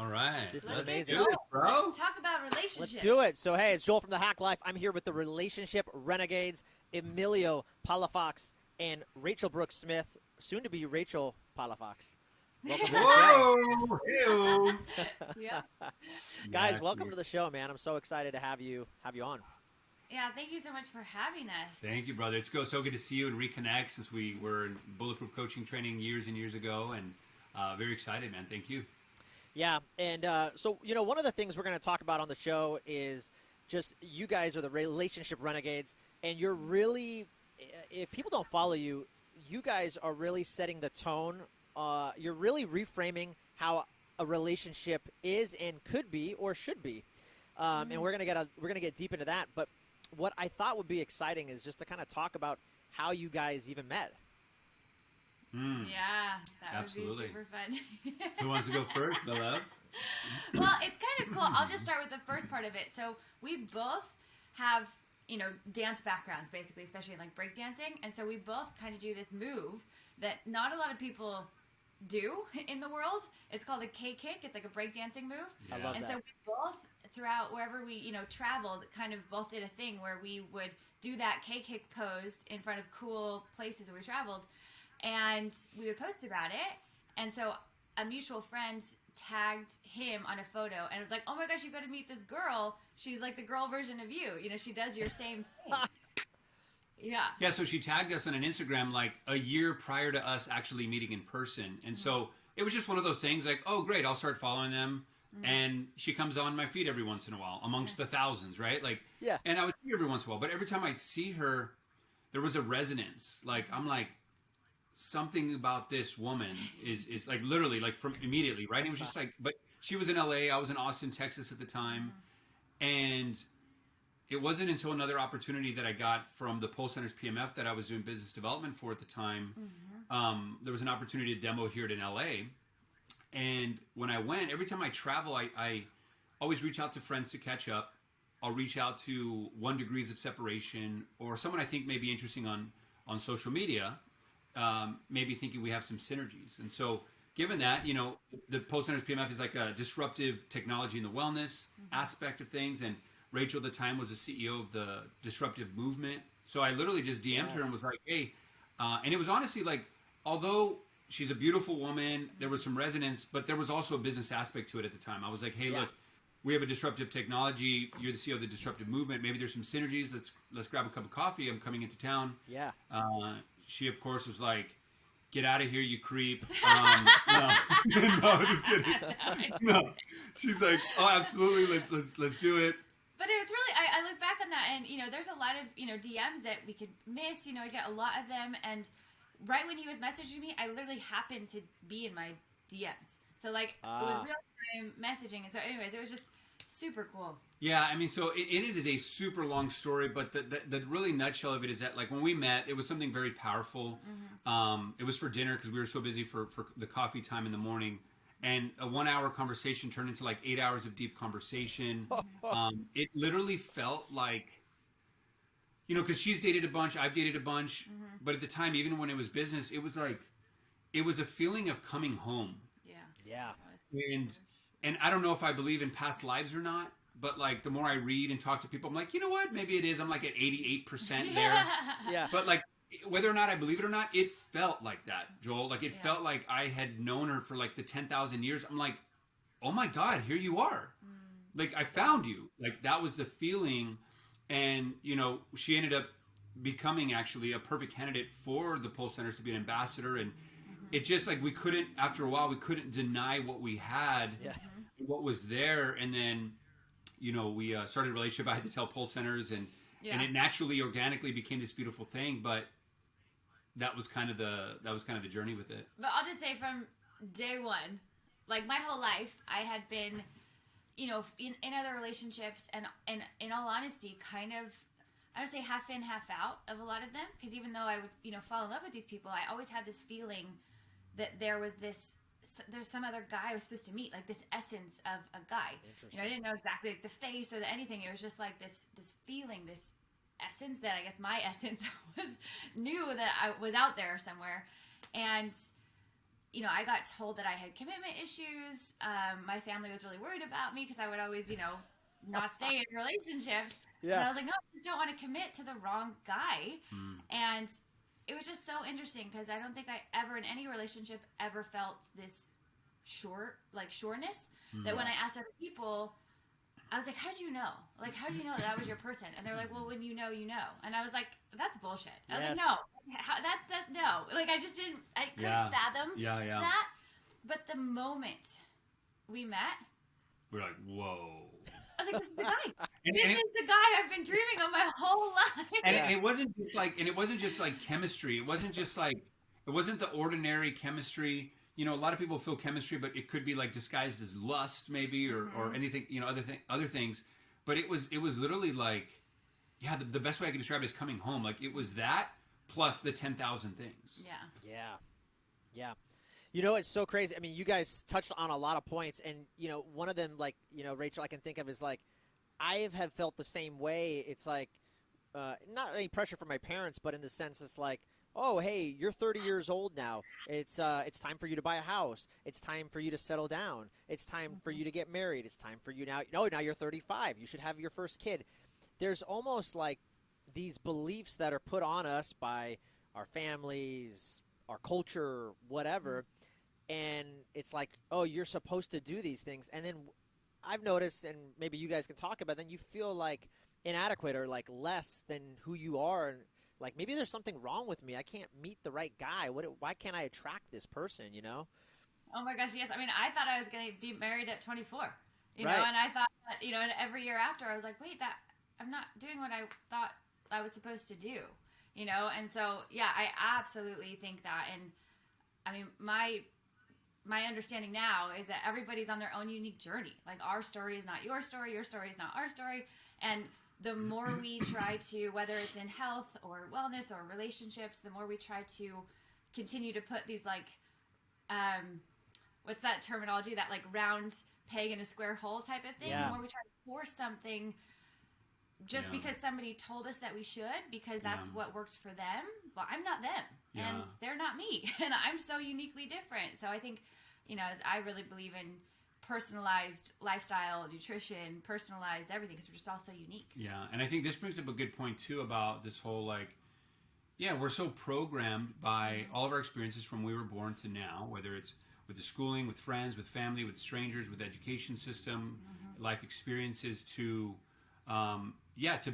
All right. This is Let's amazing. do it, bro. Let's talk about relationships. Let's do it. So, hey, it's Joel from the Hack Life. I'm here with the Relationship Renegades, Emilio Palafox and Rachel Brooke Smith, soon to be Rachel Palafox. Welcome to the Whoa! Ew. Yeah. Guys, welcome to the show, man. I'm so excited to have you on. Yeah, thank you so much for having us. Thank you, brother. It's so good to see you and reconnect since we were in bulletproof coaching training years and years ago, and very excited, man. Thank you. Yeah, and so, one of the things we're going to talk about on the show is just you guys are the Relationship Renegades, and you're really, if people don't follow you, you guys are really setting the tone. You're really reframing how a relationship is and could be or should be, and we're gonna get deep into that. But what I thought would be exciting is just to kind of talk about how you guys even met. Yeah, that Absolutely. would be super fun. Who wants to go first, my love? Well, it's kind of cool. I'll just start with the first part of it. So we both have, dance backgrounds, basically, especially in like breakdancing. And so we both kind of do this move that not a lot of people do in the world. It's called a K-kick. It's like a breakdancing move. Yeah. I love And that. so we both, throughout wherever we, traveled, kind of both did a thing where we would do that K-kick pose in front of cool places where we traveled. And we would post about it. And so a mutual friend tagged him on a photo and it was like, oh my gosh, you got to meet this girl. She's like the girl version of you. She does your same thing. Yeah. Yeah, so she tagged us on an Instagram like a year prior to us actually meeting in person. And so it was just one of those things like, oh, great, I'll start following them. And she comes on my feed every once in a while amongst the thousands, right? Like, Yeah. And I would see her every once in a while. But every time I'd see her, there was a resonance. Like, I'm like, something about this woman is like literally like from immediately, right? And it was just like, but she was in LA, I was in Austin, Texas at the time. And it wasn't until another opportunity that I got from the Pulse Center's PMF that I was doing business development for at the time. There was an opportunity to demo here in LA. And when I went, every time I travel, I always reach out to friends to catch up. I'll reach out to 1 Degrees of Separation or someone I think may be interesting on social media. Maybe thinking we have some synergies. And so given that, the Pulse Center's PMF is like a disruptive technology in the wellness aspect of things. And Rachel at the time was the CEO of the disruptive movement. So I literally just DM'd her and was like, hey, and it was honestly like, although she's a beautiful woman, there was some resonance, but there was also a business aspect to it at the time. I was like, hey, look, we have a disruptive technology. You're the CEO of the disruptive movement. Maybe there's some synergies. Let's grab a cup of coffee. I'm coming into town. Yeah. She, of course, was like, get out of here, you creep. No, just kidding. No, she's like, oh, absolutely, let's do it. But it was really, I look back on that and, there's a lot of, DMs that we could miss. I get a lot of them. And right when he was messaging me, I literally happened to be in my DMs. So, like, it was real time messaging. And so, anyways, it was just super cool. Yeah, I mean, so it is a super long story, but the really nutshell of it is that, like, when we met, it was something very powerful. It was for dinner because we were so busy for the coffee time in the morning. And a 1 hour conversation turned into like 8 hours of deep conversation. It literally felt like, because she's dated a bunch, I've dated a bunch. But at the time, even when it was business, it was like, it was a feeling of coming home. Yeah. And I don't know if I believe in past lives or not, but like the more I read and talk to people, I'm like, you know what? Maybe it is. I'm like at 88% there. Yeah. But like, whether or not I believe it or not, it felt like that, Joel. Like it felt like I had known her for like the 10,000 years. I'm like, oh my God, here you are. Like I found you. Like that was the feeling. And, she ended up becoming actually a perfect candidate for the Pulse Centers to be an ambassador. And it just like after a while, we couldn't deny what we had, what was there. And then, we started a relationship. I had to tell Pulse Centers and it naturally, organically became this beautiful thing. But that was kind of the journey with it. But I'll just say from day one, like my whole life, I had been, in other relationships and in all honesty, kind of, I would say half in, half out of a lot of them. Because even though I would, fall in love with these people, I always had this feeling that there's some other guy I was supposed to meet, like this essence of a guy. I didn't know exactly like the face or anything. It was just like this feeling, this essence that I guess my essence knew that I was out there somewhere. And I got told that I had commitment issues. My family was really worried about me because I would always, not stay in relationships. And I was like, no, I just don't want to commit to the wrong guy. And it was just so interesting because I don't think I ever in any relationship ever felt this sureness that when I asked other people, I was like, how did you know? Like, how did you know that was your person? And they're like, well, when you know, you know. And I was like, that's bullshit. I was like, no, that's no. Like, I couldn't fathom that. But the moment we met, we're like, whoa. I was like, this is the guy. This is the guy I've been dreaming of my whole life. And it wasn't just like chemistry. It wasn't the ordinary chemistry. A lot of people feel chemistry, but it could be like disguised as lust, maybe, or anything, other things. But it was literally like, the best way I can describe it is coming home. Like it was that plus the 10,000 things. Yeah. It's so crazy. I mean, you guys touched on a lot of points, and one of them, like Rachel, I can think of is like, I have felt the same way. It's like, not any pressure from my parents, but in the sense it's like, oh, hey, you're 30 years old now. It's time for you to buy a house. It's time for you to settle down. It's time for you to get married. It's time for you now. No, now you're 35. You should have your first kid. There's almost like these beliefs that are put on us by our families, our culture, whatever. And it's like, oh, you're supposed to do these things. And then I've noticed, and maybe you guys can talk about, then you feel like inadequate or like less than who you are. And like, maybe there's something wrong with me. I can't meet the right guy. Why can't I attract this person, Oh my gosh, yes. I mean, I thought I was going to be married at 24, and Right. I thought that, and every year after I was like, wait, I'm not doing what I thought I was supposed to do, And so, yeah, I absolutely think that. And I mean, my understanding now is that everybody's on their own unique journey. Like, our story is not your story is not our story. And the more we try to, whether it's in health or wellness or relationships, the more we try to continue to put these like, what's that terminology? That like round peg in a square hole type of thing. Yeah. The more we try to force something just because somebody told us that we should, because that's what works for them. Well, I'm not them, and they're not me, and I'm so uniquely different. So I think, I really believe in personalized lifestyle, nutrition, personalized everything, because we're just all so unique. Yeah, and I think this brings up a good point too about this whole like, we're so programmed by all of our experiences from when we were born to now, whether it's with the schooling, with friends, with family, with strangers, with the education system, life experiences to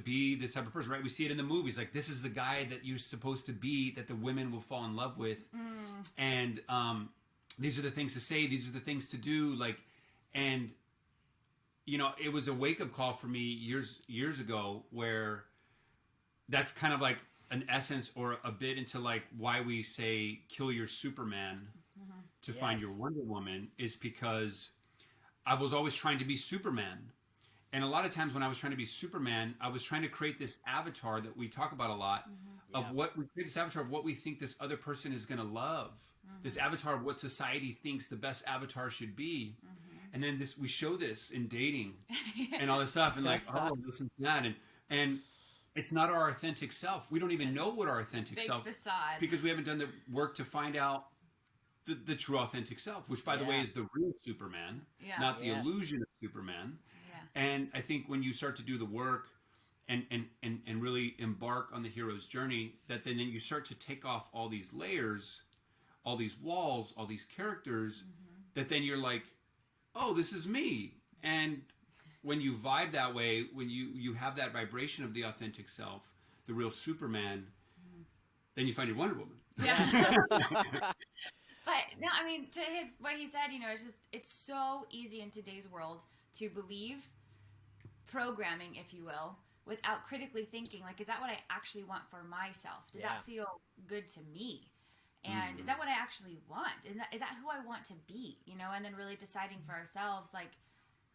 be this type of person, right? We see it in the movies. Like, this is the guy that you're supposed to be, that the women will fall in love with. And these are the things to say. These are the things to do. Like, and, it was a wake-up call for me years ago where that's kind of like an essence or a bit into like why we say kill your Superman to find your Wonder Woman, is because I was always trying to be Superman. And a lot of times when I was trying to be Superman, I was trying to create this avatar that we talk about a lot of what we create, this avatar of what we think this other person is going to love. This avatar of what society thinks the best avatar should be. And then we show this in dating and all this stuff, and like, oh, listen to that. And it's not our authentic self. We don't even know what our authentic self is, because we haven't done the work to find out the true authentic self, which by the way is the real Superman, not the illusion of Superman. And I think when you start to do the work and really embark on the hero's journey, that then you start to take off all these layers, all these walls, all these characters, that then you're like, oh, this is me. And when you vibe that way, when you have that vibration of the authentic self, the real Superman, then you find your Wonder Woman. Yeah. But no, I mean, to what he said, it's so easy in today's world to believe programming, if you will, without critically thinking, like, is that what I actually want for myself? Does that feel good to me? And is that what I actually want? Is that who I want to be? And then really deciding for ourselves, like,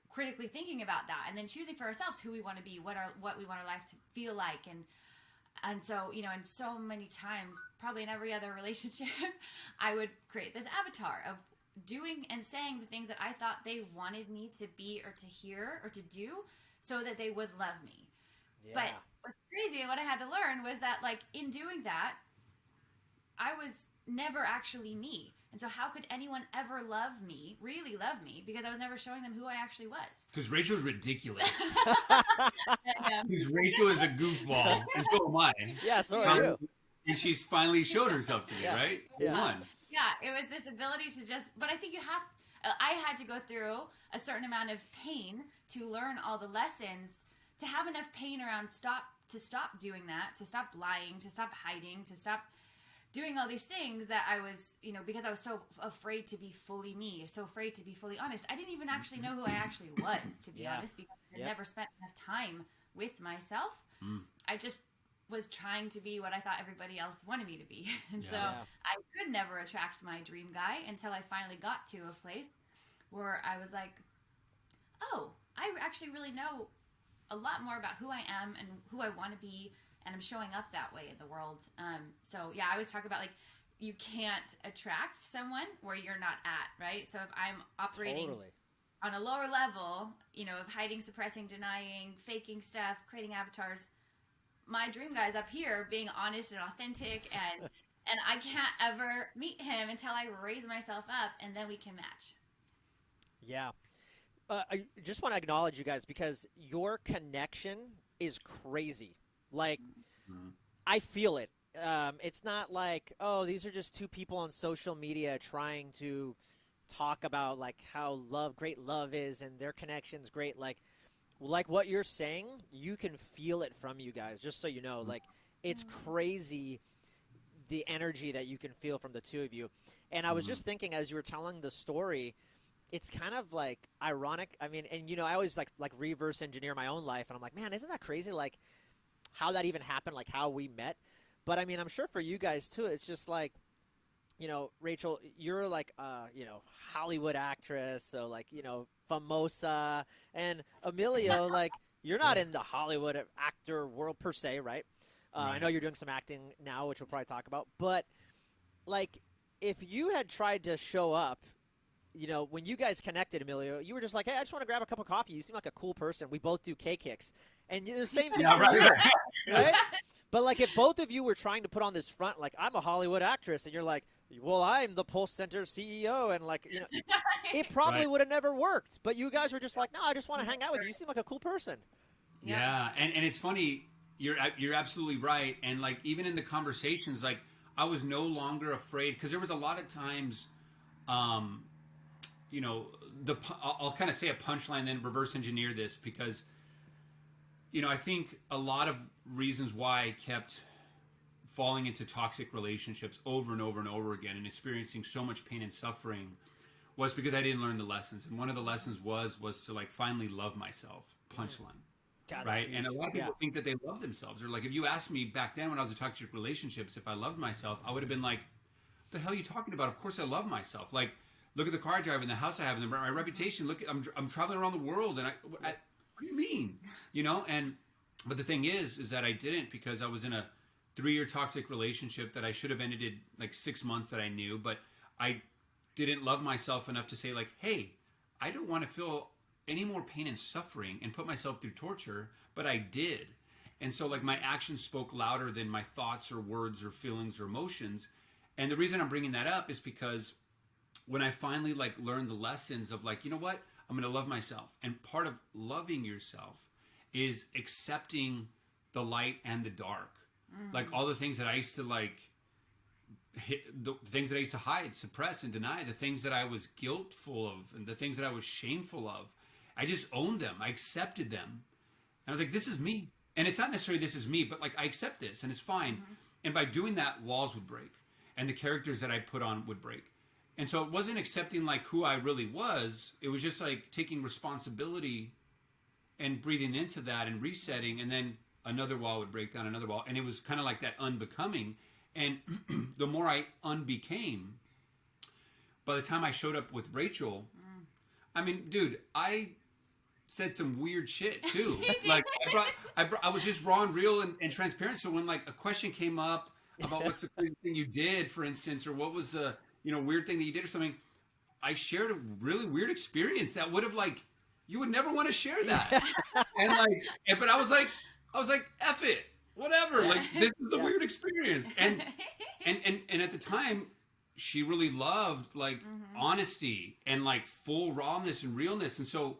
critically thinking about that, and then choosing for ourselves who we want to be, what we want our life to feel like, and so, and so many times, probably in every other relationship, I would create this avatar of doing and saying the things that I thought they wanted me to be or to hear or to do, so that they would love me. Yeah. But what's crazy and what I had to learn was that, like, in doing that, I was never actually me. And so how could anyone ever love me, really love me, because I was never showing them who I actually was. Because Rachel's ridiculous. Yeah. Because Rachel is a goofball, and so am I. Yeah, so are you. And she's finally showed herself to me, Yeah. right? Yeah. One. Yeah, it was this ability to just, but I think I had to go through a certain amount of pain to learn all the lessons, to have enough pain around to stop doing that, to stop lying, to stop hiding, to stop doing all these things that I was, because I was so afraid to be fully me, so afraid to be fully honest. I didn't even actually know who I actually was, to be honest, because I had never spent enough time with myself. I just was trying to be what I thought everybody else wanted me to be. And so I could never attract my dream guy until I finally got to a place where I was like, oh, I actually really know a lot more about who I am and who I want to be, and I'm showing up that way in the world. So yeah, I always talk about, like, you can't attract someone where you're not at, right? So if I'm operating on a lower level, of hiding, suppressing, denying, faking stuff, creating avatars, my dream guy's up here being honest and authentic, and I can't ever meet him until I raise myself up, and then we can match. Yeah. I just want to acknowledge you guys, because your connection is crazy. Like, I feel it. It's not like, oh, these are just two people on social media trying to talk about, like, how great love is and their connection's great. Like what you're saying, you can feel it from you guys, just so you know. Like, it's crazy the energy that you can feel from the two of you. And I was just thinking, as you were telling the story, it's kind of like ironic. I mean, and I always like reverse engineer my own life, and I'm like, man, isn't that crazy? Like, how that even happened, like how we met. But I mean, I'm sure for you guys too, it's just like, Rachel, you're like, Hollywood actress. So like, famosa, and Emilio, like, you're not in the Hollywood actor world per se, right? I know you're doing some acting now, which we'll probably talk about, but like, if you had tried to show up, when you guys connected, Emilio, you were just like, hey, I just want to grab a cup of coffee. You seem like a cool person. We both do K-Kicks. And the same thing for you, right? But like, if both of you were trying to put on this front, like, I'm a Hollywood actress, and you're like, well, I'm the Pulse Center CEO, and like, it probably would have never worked. But you guys were just like, no, I just want to hang out with you. You seem like a cool person. Yeah. And it's funny. You're absolutely right. And like, even in the conversations, like, I was no longer afraid, because there was a lot of times, I'll kind of say a punchline, then reverse engineer this, because, I think a lot of reasons why I kept falling into toxic relationships over and over and over again and experiencing so much pain and suffering was because I didn't learn the lessons. And one of the lessons was to like finally love myself. Punchline. God, right? And a lot of people think that they love themselves. Or like, if you asked me back then when I was in toxic relationships, if I loved myself, I would have been like, what the hell are you talking about? Of course I love myself. Like, look at the car I drive and the house I have and my reputation. Look, I'm traveling around the world, and what do you mean? But the thing is that I didn't, because I was in a 3-year toxic relationship that I should have ended in like 6 months that I knew, but I didn't love myself enough to say like, hey, I don't want to feel any more pain and suffering and put myself through torture, but I did. And so like, my actions spoke louder than my thoughts or words or feelings or emotions. And the reason I'm bringing that up is because when I finally like learned the lessons of like, you know what, I'm going to love myself. And part of loving yourself is accepting the light and the dark. Like all the things that I used to like, the things that I used to hide, suppress, and deny, the things that I was guiltful of, and the things that I was shameful of, I just owned them. I accepted them. And I was like, this is me. And it's not necessarily this is me, but like, I accept this and it's fine. And by doing that, walls would break and the characters that I put on would break. And so it wasn't accepting like who I really was. It was just like taking responsibility and breathing into that and resetting. And then another wall would break down, another wall. And it was kind of like that unbecoming. And the more I unbecame, by the time I showed up with Rachel, I mean, dude, I said some weird shit too. Like I was just raw and real and transparent. So when like a question came up about what's the crazy thing you did, for instance, or what was the weird thing that you did or something, I shared a really weird experience that would have like, you would never want to share that. But I was like, F it, whatever. Like, this is the weird experience. And at the time, she really loved like honesty and like full rawness and realness. And so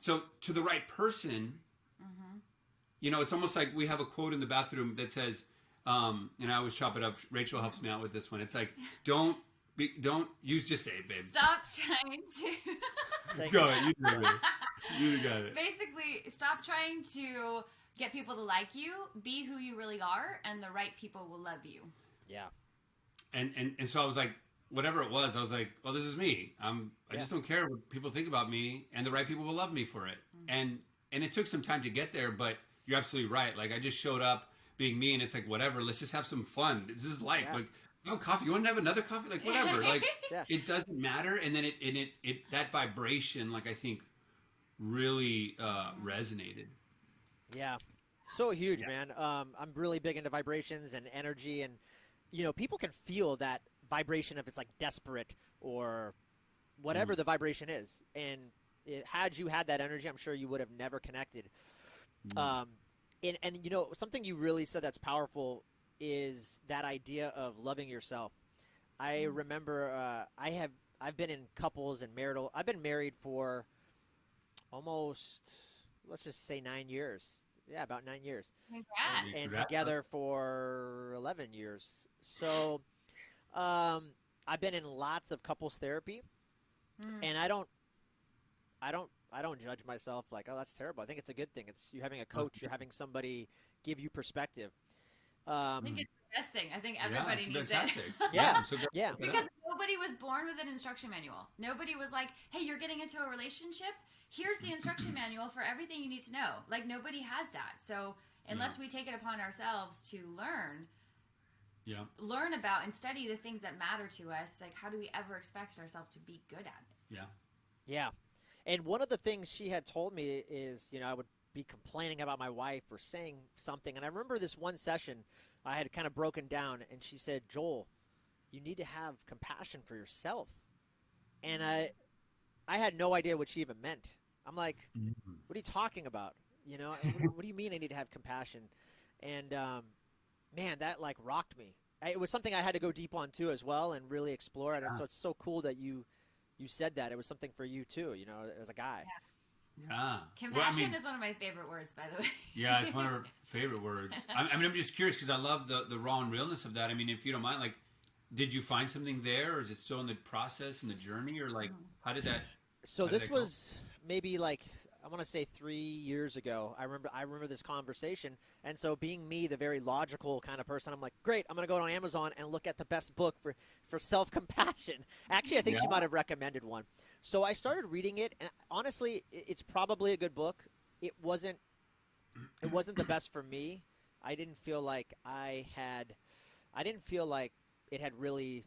to the right person, you know, it's almost like we have a quote in the bathroom that says, and I always chop it up. Rachel helps me out with this one. It's like, don't use, just say it, babe. Stop trying to. Go ahead, you do it. You got it. Basically, stop trying to get people to like you. Be who you really are, and the right people will love you. Yeah. And so I was like, whatever it was, I was like, well, this is me. I just don't care what people think about me, and the right people will love me for it. And it took some time to get there, but you're absolutely right. Like, I just showed up being me, and it's like, whatever, let's just have some fun. This is life. Yeah. Like, no coffee. You want to have another coffee? Like, whatever. Like, Yeah. it doesn't matter. And then it that vibration, like, I think really resonated. Yeah. So huge, man. I'm really big into vibrations and energy, and you know, people can feel that vibration if it's like desperate or whatever the vibration is. And had you had that energy, I'm sure you would have never connected. And you know, something you really said that's powerful is that idea of loving yourself. I remember I've been in couples and marital. I've been married for almost, let's just say 9 years. Yeah, about 9 years. Congrats. And together for 11 years. So I've been in lots of couples therapy, and I don't judge myself like, oh, that's terrible. I think it's a good thing. It's you having a coach, you're having somebody give you perspective. I think it's the best thing. I think everybody needs fantastic. it. Yeah. So Yeah. Because nobody was born with an instruction manual. Nobody was like, hey, you're getting into a relationship. Here's the instruction manual for everything you need to know. Like, nobody has that. So unless we take it upon ourselves to learn about and study the things that matter to us, like, how do we ever expect ourselves to be good at it? Yeah. Yeah. And one of the things she had told me is, you know, I would be complaining about my wife or saying something. And I remember this one session I had kind of broken down, and she said, Joel, you need to have compassion for yourself. And I had no idea what she even meant. I'm like, what are you talking about? You know, what do you mean I need to have compassion? And, man, that like rocked me. It was something I had to go deep on too as well and really explore it. And so it's so cool that you said that. It was something for you too, you know, as a guy. Yeah. Compassion is one of my favorite words, by the way. Yeah, it's one of her favorite words. I mean, I'm just curious because I love the raw and realness of that. I mean, if you don't mind, like, did you find something there, or is it still in the process and the journey, or like, how did that? So this was maybe like, I want to say 3 years ago. I remember this conversation. And so being me, the very logical kind of person, I'm like, great, I'm going to go on Amazon and look at the best book for self-compassion. Actually, I think she might have recommended one. So I started reading it, and honestly, it's probably a good book. It wasn't the best for me. I didn't feel like it had really,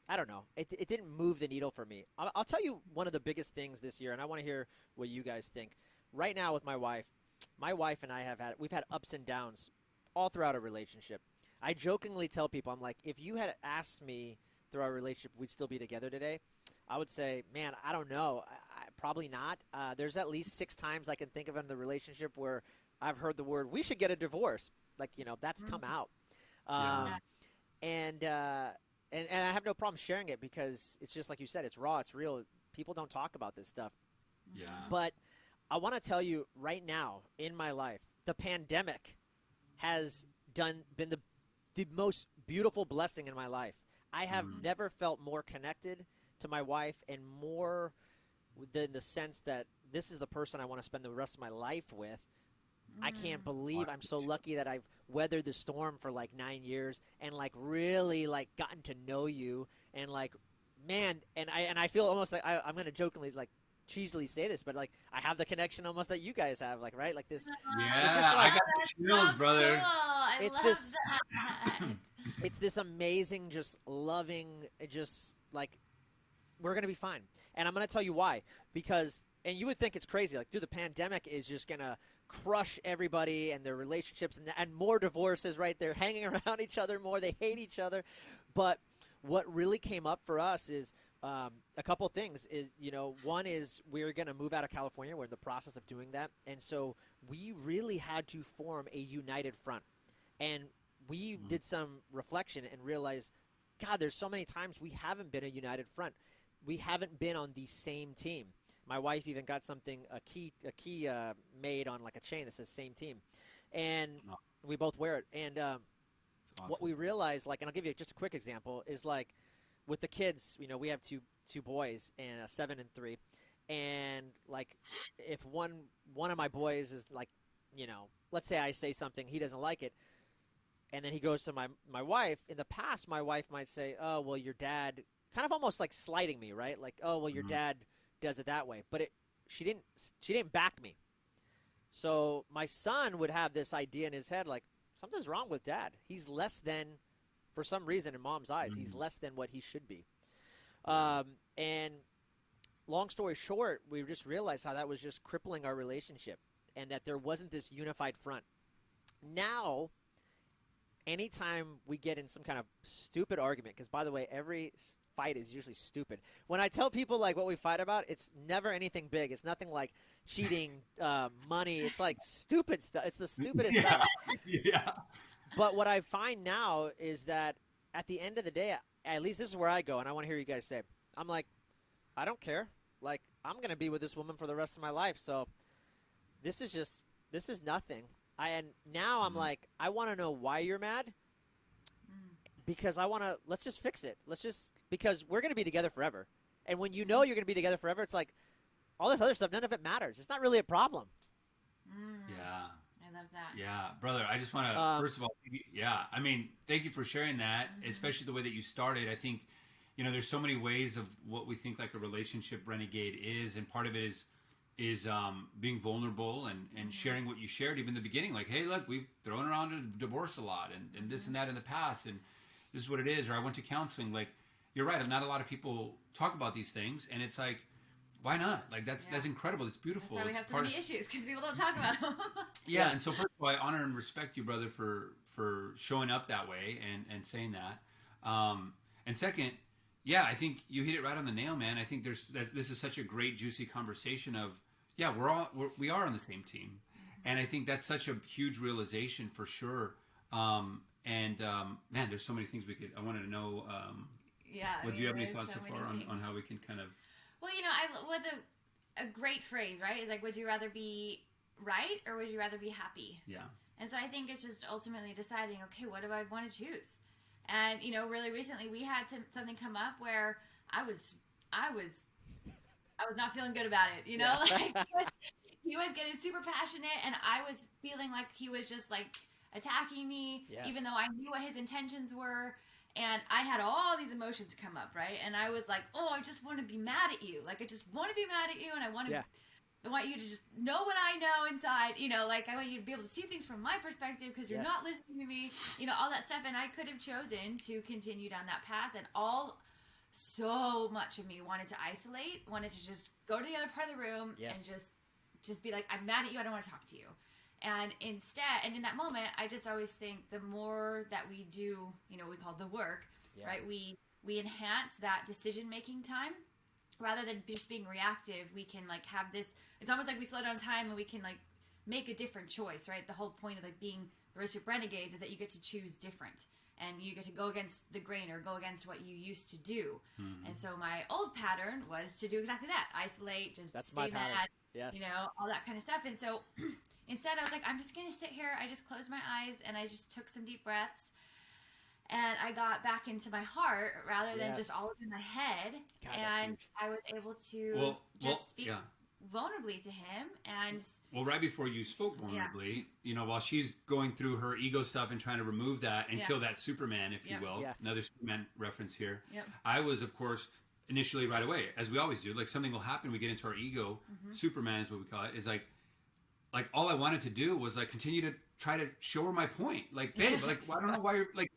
I don't know. It didn't move the needle for me. I'll tell you one of the biggest things this year, and I want to hear what you guys think. Right now with my wife and I we've had ups and downs all throughout our relationship. I jokingly tell people, I'm like, if you had asked me through our relationship we'd still be together today, I would say, man, I don't know. Probably not. There's at least 6 times I can think of in the relationship where I've heard the word, we should get a divorce. Like, you know, that's come out. And I have no problem sharing it because it's just like you said, it's raw, it's real. People don't talk about this stuff. Yeah. But I want to tell you right now in my life, the pandemic has been the most beautiful blessing in my life. I have never felt more connected to my wife, and more than the sense that this is the person I want to spend the rest of my life with. I can't believe I'm so lucky that I've weathered the storm for like 9 years and like really like gotten to know you, and like, man, and I feel almost like I'm going to jokingly like cheesily say this, but like I have the connection almost that you guys have, like, right? Like this. Yeah, it's just like, I got the chills, brother. Cool. It's this. It's this amazing, just loving, just like, we're going to be fine. And I'm going to tell you why. Because, and you would think it's crazy, like, dude, the pandemic is just going to crush everybody and their relationships, and more divorces, right? They're hanging around each other more. They hate each other. But what really came up for us is a couple of things. Is, you know, one is we're going to move out of California. We're in the process of doing that. And so we really had to form a united front. And we did some reflection and realized God, there's so many times we haven't been a united front. We haven't been on the same team. My wife even got a key made on like a chain that says same team. And we both wear it. And Awesome. what we realized, like, and I'll give you just a quick example, is like with the kids, you know, we have two boys, and 7 and 3. And like, if one of my boys is like, you know, let's say I say something, he doesn't like it, and then he goes to my wife. In the past, my wife might say, "Oh, well, your dad," kind of almost like slighting me, right? Like, "Oh, well, your dad does it that way." But she didn't back me. So my son would have this idea in his head, like, something's wrong with dad. He's less than, for some reason, in mom's eyes, he's less than what he should be. And long story short, we just realized how that was just crippling our relationship, and that there wasn't this unified front. Now, anytime we get in some kind of stupid argument, because by the way, every fight is usually stupid. When I tell people like what we fight about, it's never anything big. It's nothing like cheating, money. It's like stupid stuff. It's the stupidest stuff. Yeah. But what I find now is that at the end of the day, at least this is where I go, and I want to hear you guys say, I'm like, I don't care. Like, I'm going to be with this woman for the rest of my life. So this is nothing. And now I'm like, I want to know why you're mad, because let's just fix it. Because we're going to be together forever. And when you know you're going to be together forever, it's like all this other stuff, none of it matters. It's not really a problem. Yeah. I love that. Yeah, brother, I just want to, first of all, I mean, thank you for sharing that, especially the way that you started. I think, you know, there's so many ways of what we think like a relationship renegade is, and part of it is being vulnerable and sharing what you shared even in the beginning. Like, hey, look, we've thrown around a divorce a lot and this and that in the past, and this is what it is. Or I went to counseling. Like, you're right, not a lot of people talk about these things, and it's like, why not? Like, that's incredible. It's beautiful. That's why we have so many issues, because people don't talk about them. Yeah, and so first of all, I honor and respect you, brother, for showing up that way and saying that. And second, yeah, I think you hit it right on the nail, man. I think this is such a great, juicy conversation of, yeah, we are on the same team, and I think that's such a huge realization for sure. Man, there's so many things I wanted to know. Do you have any thoughts so far on how we can kind of? Well, you know, a great phrase, right? Is like, would you rather be right or would you rather be happy? Yeah. And so I think it's just ultimately deciding, okay, what do I want to choose? And, you know, really recently we had something come up where I was not feeling good about it, you know? Like, he was getting super passionate, and I was feeling like he was just like attacking me, even though I knew what his intentions were. And I had all these emotions come up, right? And I was like, oh, I just want to be mad at you. Like, I just want to be mad at you, and I want you to just know what I know inside. You know, like, I want you to be able to see things from my perspective, because you're not listening to me. You know, all that stuff. And I could have chosen to continue down that path, and so much of me wanted to isolate, wanted to just go to the other part of the room and just be like, I'm mad at you. I don't want to talk to you. And instead, and in that moment, I just always think the more that we do, you know, we call the work, right? We enhance that decision-making time rather than just being reactive. We can like have this, it's almost like we slow down time and we can like make a different choice, right? The whole point of like being the Relationship Renegades is that you get to choose different, and you get to go against the grain or go against what you used to do. And so my old pattern was to do exactly that. Isolate, just stay mad, you know, all that kind of stuff. And so instead, I was like, I'm just going to sit here. I just closed my eyes and I just took some deep breaths. And I got back into my heart rather than just all up in my head. God, and I was able to speak vulnerably to him. And right before you spoke vulnerably, you know, while she's going through her ego stuff and trying to remove that and kill that Superman, if you will, another Superman reference here. I was, of course, initially right away, as we always do, like something will happen, we get into our ego. Superman is what we call it. Is like all I wanted to do was like continue to try to show her my point. Like, babe, like, I don't know why you're like,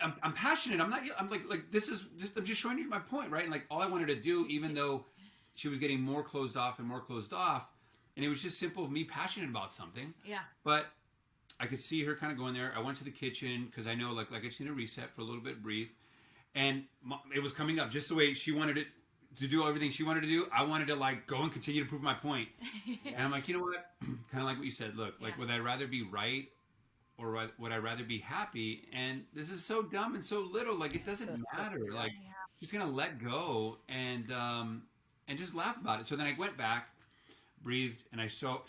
I'm passionate. I'm like this is just, I'm just showing you my point, right? And like all I wanted to do, even though she was getting more closed off, and it was just simple of me passionate about something. Yeah. But I could see her kind of going there. I went to the kitchen because I know like I just need a reset for a little bit, breathe. And it was coming up just the way she wanted it to do, everything she wanted to do. I wanted to like go and continue to prove my point. And I'm like, you know what? Kind of like what you said. Look, like, would I rather be right or would I rather be happy? And this is so dumb and so little. Like, it doesn't matter. Like, she's gonna let go and just laugh about it. So then I went back, breathed, and I saw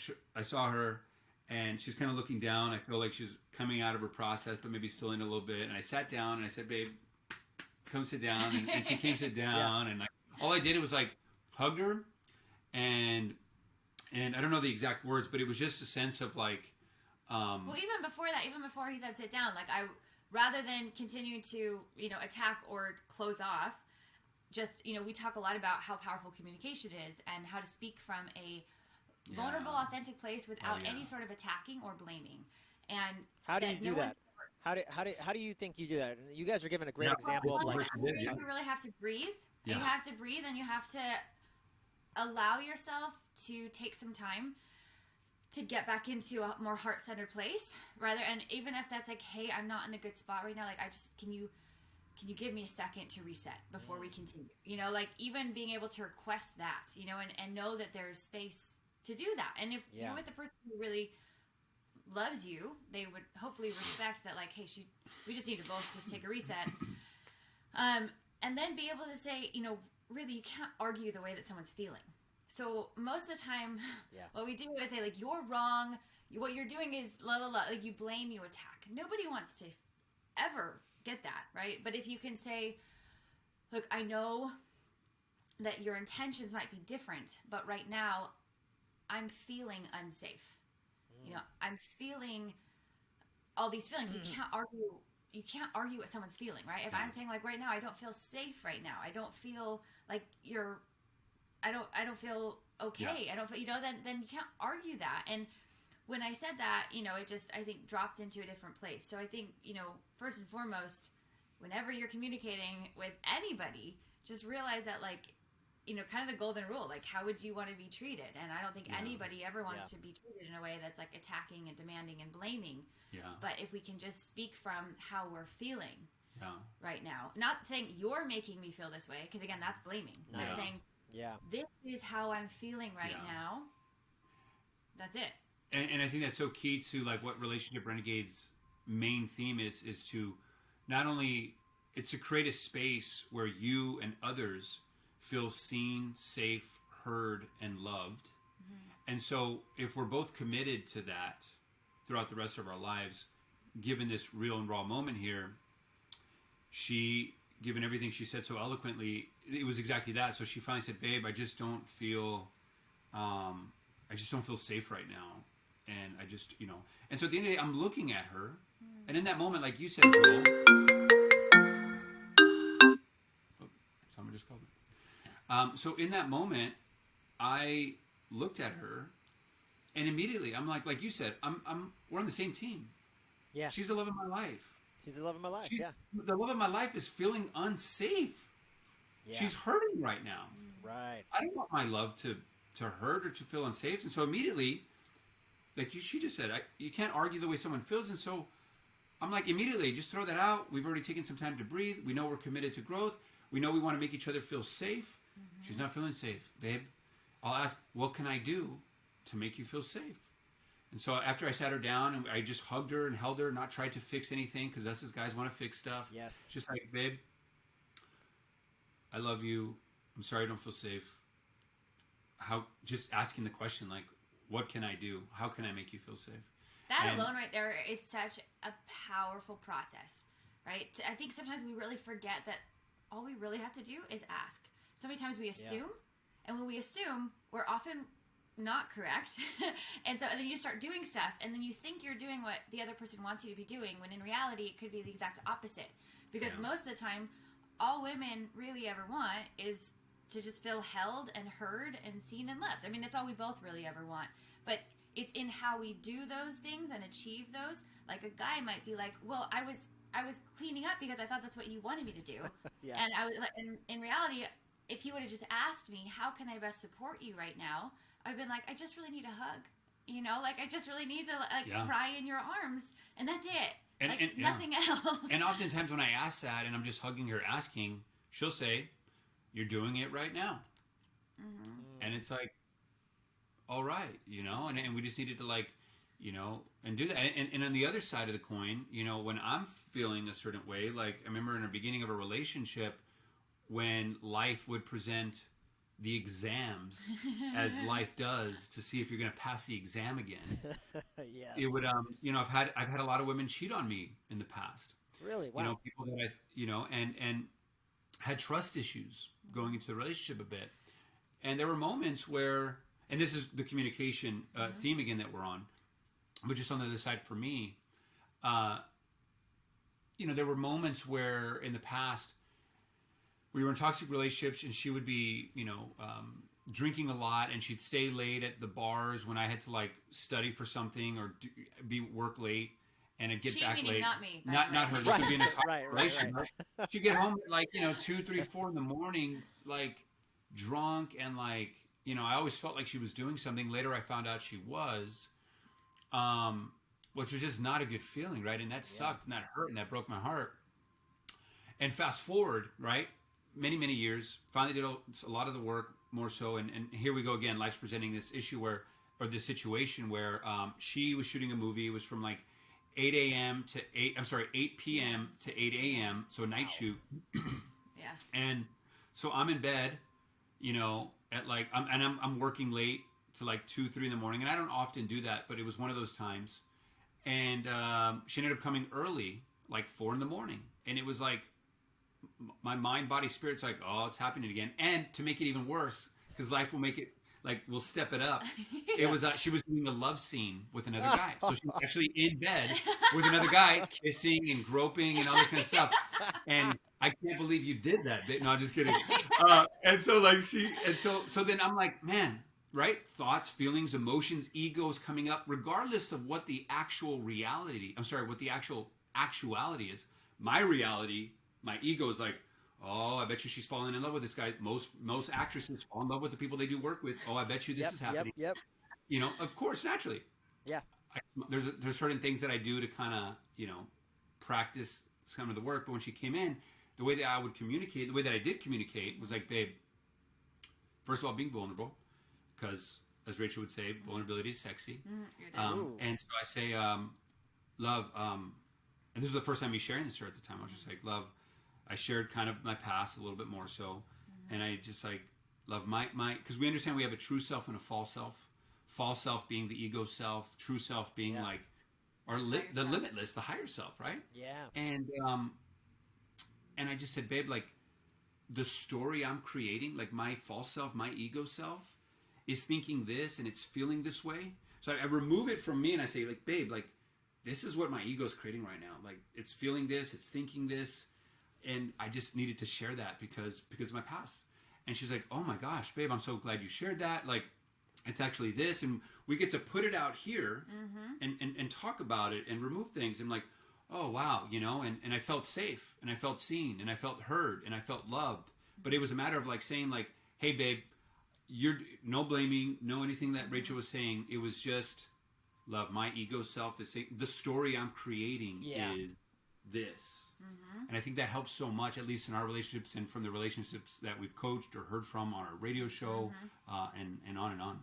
her, and she's kind of looking down. I feel like she's coming out of her process, but maybe still in a little bit. And I sat down and I said, "Babe, come sit down." And she came sit down, and all I did was like hugged her, and I don't know the exact words, but it was just a sense of like. Well, even before that, even before he said sit down, like rather than continue to attack or close off, just we talk a lot about how powerful communication is and how to speak from a vulnerable, authentic place without any sort of attacking or blaming. And how do you do that? How do you think you do that? You guys are giving a great example of like you really have to breathe. You have to breathe, and you have to allow yourself to take some time to get back into a more heart-centered place, and even if that's like, hey, I'm not in a good spot right now, like can you give me a second to reset before we continue? Like even being able to request that, and know that there's space to do that. And if you're with the person who really loves you, they would hopefully respect that, like, hey, we just need to both just take a reset. And then be able to say, really, you can't argue the way that someone's feeling. So most of the time, what we do is say, like, you're wrong. What you're doing is la la la. Like, you blame, you attack. Nobody wants to ever get that, right? But if you can say, look, I know that your intentions might be different, but right now, I'm feeling unsafe. I'm feeling all these feelings. You can't argue what someone's feeling, right? If I'm saying, like, right now, I don't feel safe right now. I don't feel like I don't feel okay. I don't feel, then you can't argue that. And when I said that, it just, I think, dropped into a different place. So I think, first and foremost, whenever you're communicating with anybody, just realize that, like, kind of the golden rule, like, how would you want to be treated? And I don't think anybody ever wants to be treated in a way that's like attacking and demanding and blaming. But if we can just speak from how we're feeling right now, not saying you're making me feel this way, because again, that's blaming. Nice. That's saying, this is how I'm feeling right now. That's it. And I think that's so key to like what Relationship Renegades' main theme is to not only, it's to create a space where you and others feel seen, safe, heard, and loved. And so if we're both committed to that throughout the rest of our lives, given this real and raw moment here, given everything she said so eloquently, it was exactly that. So she finally said, "Babe, I just don't feel safe right now." And I just, and so at the end of the day, I'm looking at her, and in that moment, like you said, Joel, someone just called me. So in that moment, I looked at her, and immediately I'm like you said, we're on the same team. Yeah. She's the love of my life. She's the love of my life. The love of my life is feeling unsafe. Yeah. She's hurting right now. Right. I don't want my love to hurt or to feel unsafe. And so immediately, like she just said, you can't argue the way someone feels. And so I'm like, immediately, just throw that out. We've already taken some time to breathe. We know we're committed to growth. We know we want to make each other feel safe. She's not feeling safe, babe. I'll ask, what can I do to make you feel safe? And so after I sat her down and I just hugged her and held her, not tried to fix anything, because us as guys want to fix stuff. Yes. Just like, babe, I love you. I'm sorry I don't feel safe. Just asking the question, like, what can I do? How can I make you feel safe? That alone right there is such a powerful process, right? I think sometimes we really forget that all we really have to do is ask. So many times we assume, and when we assume, we're often not correct. and then you start doing stuff, and then you think you're doing what the other person wants you to be doing, when in reality it could be the exact opposite. Because most of the time, all women really ever want is to just feel held and heard and seen and loved. I mean, that's all we both really ever want. But it's in how we do those things and achieve those. Like a guy might be like, well, I was cleaning up because I thought that's what you wanted me to do. And I was like, in reality, if he would have just asked me, how can I best support you right now? I've been like, I just really need a hug, like I just really need to cry in your arms, and that's it, and nothing else. And oftentimes when I ask that, and I'm just hugging her, asking, she'll say, "You're doing it right now," and it's like, all right, and we just needed to and do that. And on the other side of the coin, when I'm feeling a certain way, like I remember in the beginning of a relationship when life would present the exams as life does to see if you're going to pass the exam again. Yes. It would, I've had a lot of women cheat on me in the past. Really? Wow. People that and had trust issues going into the relationship a bit. And there were moments where, and this is the communication theme again that we're on, but just on the other side for me, there were moments where in the past we were in toxic relationships and she would be, drinking a lot and she'd stay late at the bars when I had to like study for something or be work late. And I'd get back late. Not me. Not her. This would be in a toxic relationship. Right. She'd get home at like 2, 3, 4 in the morning, like drunk and like I always felt like she was doing something. Later, I found out she was, which was just not a good feeling, right? And that sucked and that hurt and that broke my heart. And fast forward, right? Many, many years. Finally did a lot of the work more so. And here we go again. Life's presenting this issue or this situation where she was shooting a movie. It was from like 8 p.m. to 8 a.m. So a night shoot. Yeah. And so I'm in bed, at like, I'm working late to like 2, 3 in the morning. And I don't often do that, but it was one of those times. And she ended up coming early, like 4 in the morning. And it was like, my mind, body, spirit's like, oh, it's happening again. And to make it even worse, because life will make it, like, we'll step it up. It was, she was doing a love scene with another guy. So she was actually in bed with another guy, kissing and groping and all this kind of stuff. And I can't believe you did that. No, I'm just kidding. And so like so then I'm like, man, right? Thoughts, feelings, emotions, egos coming up, regardless of what the actual actuality is. My reality, my ego is like, oh, I bet you she's falling in love with this guy. Most actresses fall in love with the people they do work with. Oh, I bet you this is happening. Yep. Of course, naturally. Yeah. There's certain things that I do to kind of, practice some of the work. But when she came in, the way that I would communicate, the way that I did communicate was like, babe, first of all, being vulnerable, because as Rachel would say, vulnerability is sexy. And so I say, love, and this was the first time me sharing this to her at the time. I was just like, love, I shared kind of my past a little bit more so. And I just like, love my, because we understand we have a true self and a false self. False self being the ego self, true self being like the limitless, the higher self, right? Yeah. And I just said, babe, like the story I'm creating, like my false self, my ego self is thinking this and it's feeling this way. So I remove it from me and I say, like, babe, like this is what my ego is creating right now. Like it's feeling this, it's thinking this. And I just needed to share that because of my past. And she's like, oh my gosh, babe, I'm so glad you shared that. Like, it's actually this. And we get to put it out here and talk about it and remove things. And like, oh, wow, and I felt safe and I felt seen and I felt heard and I felt loved. But it was a matter of like saying like, hey, babe, you're no blaming, no anything that Rachel was saying. It was just love. My ego self is saying the story I'm creating is this. And I think that helps so much, at least in our relationships and from the relationships that we've coached or heard from on our radio show and on and on.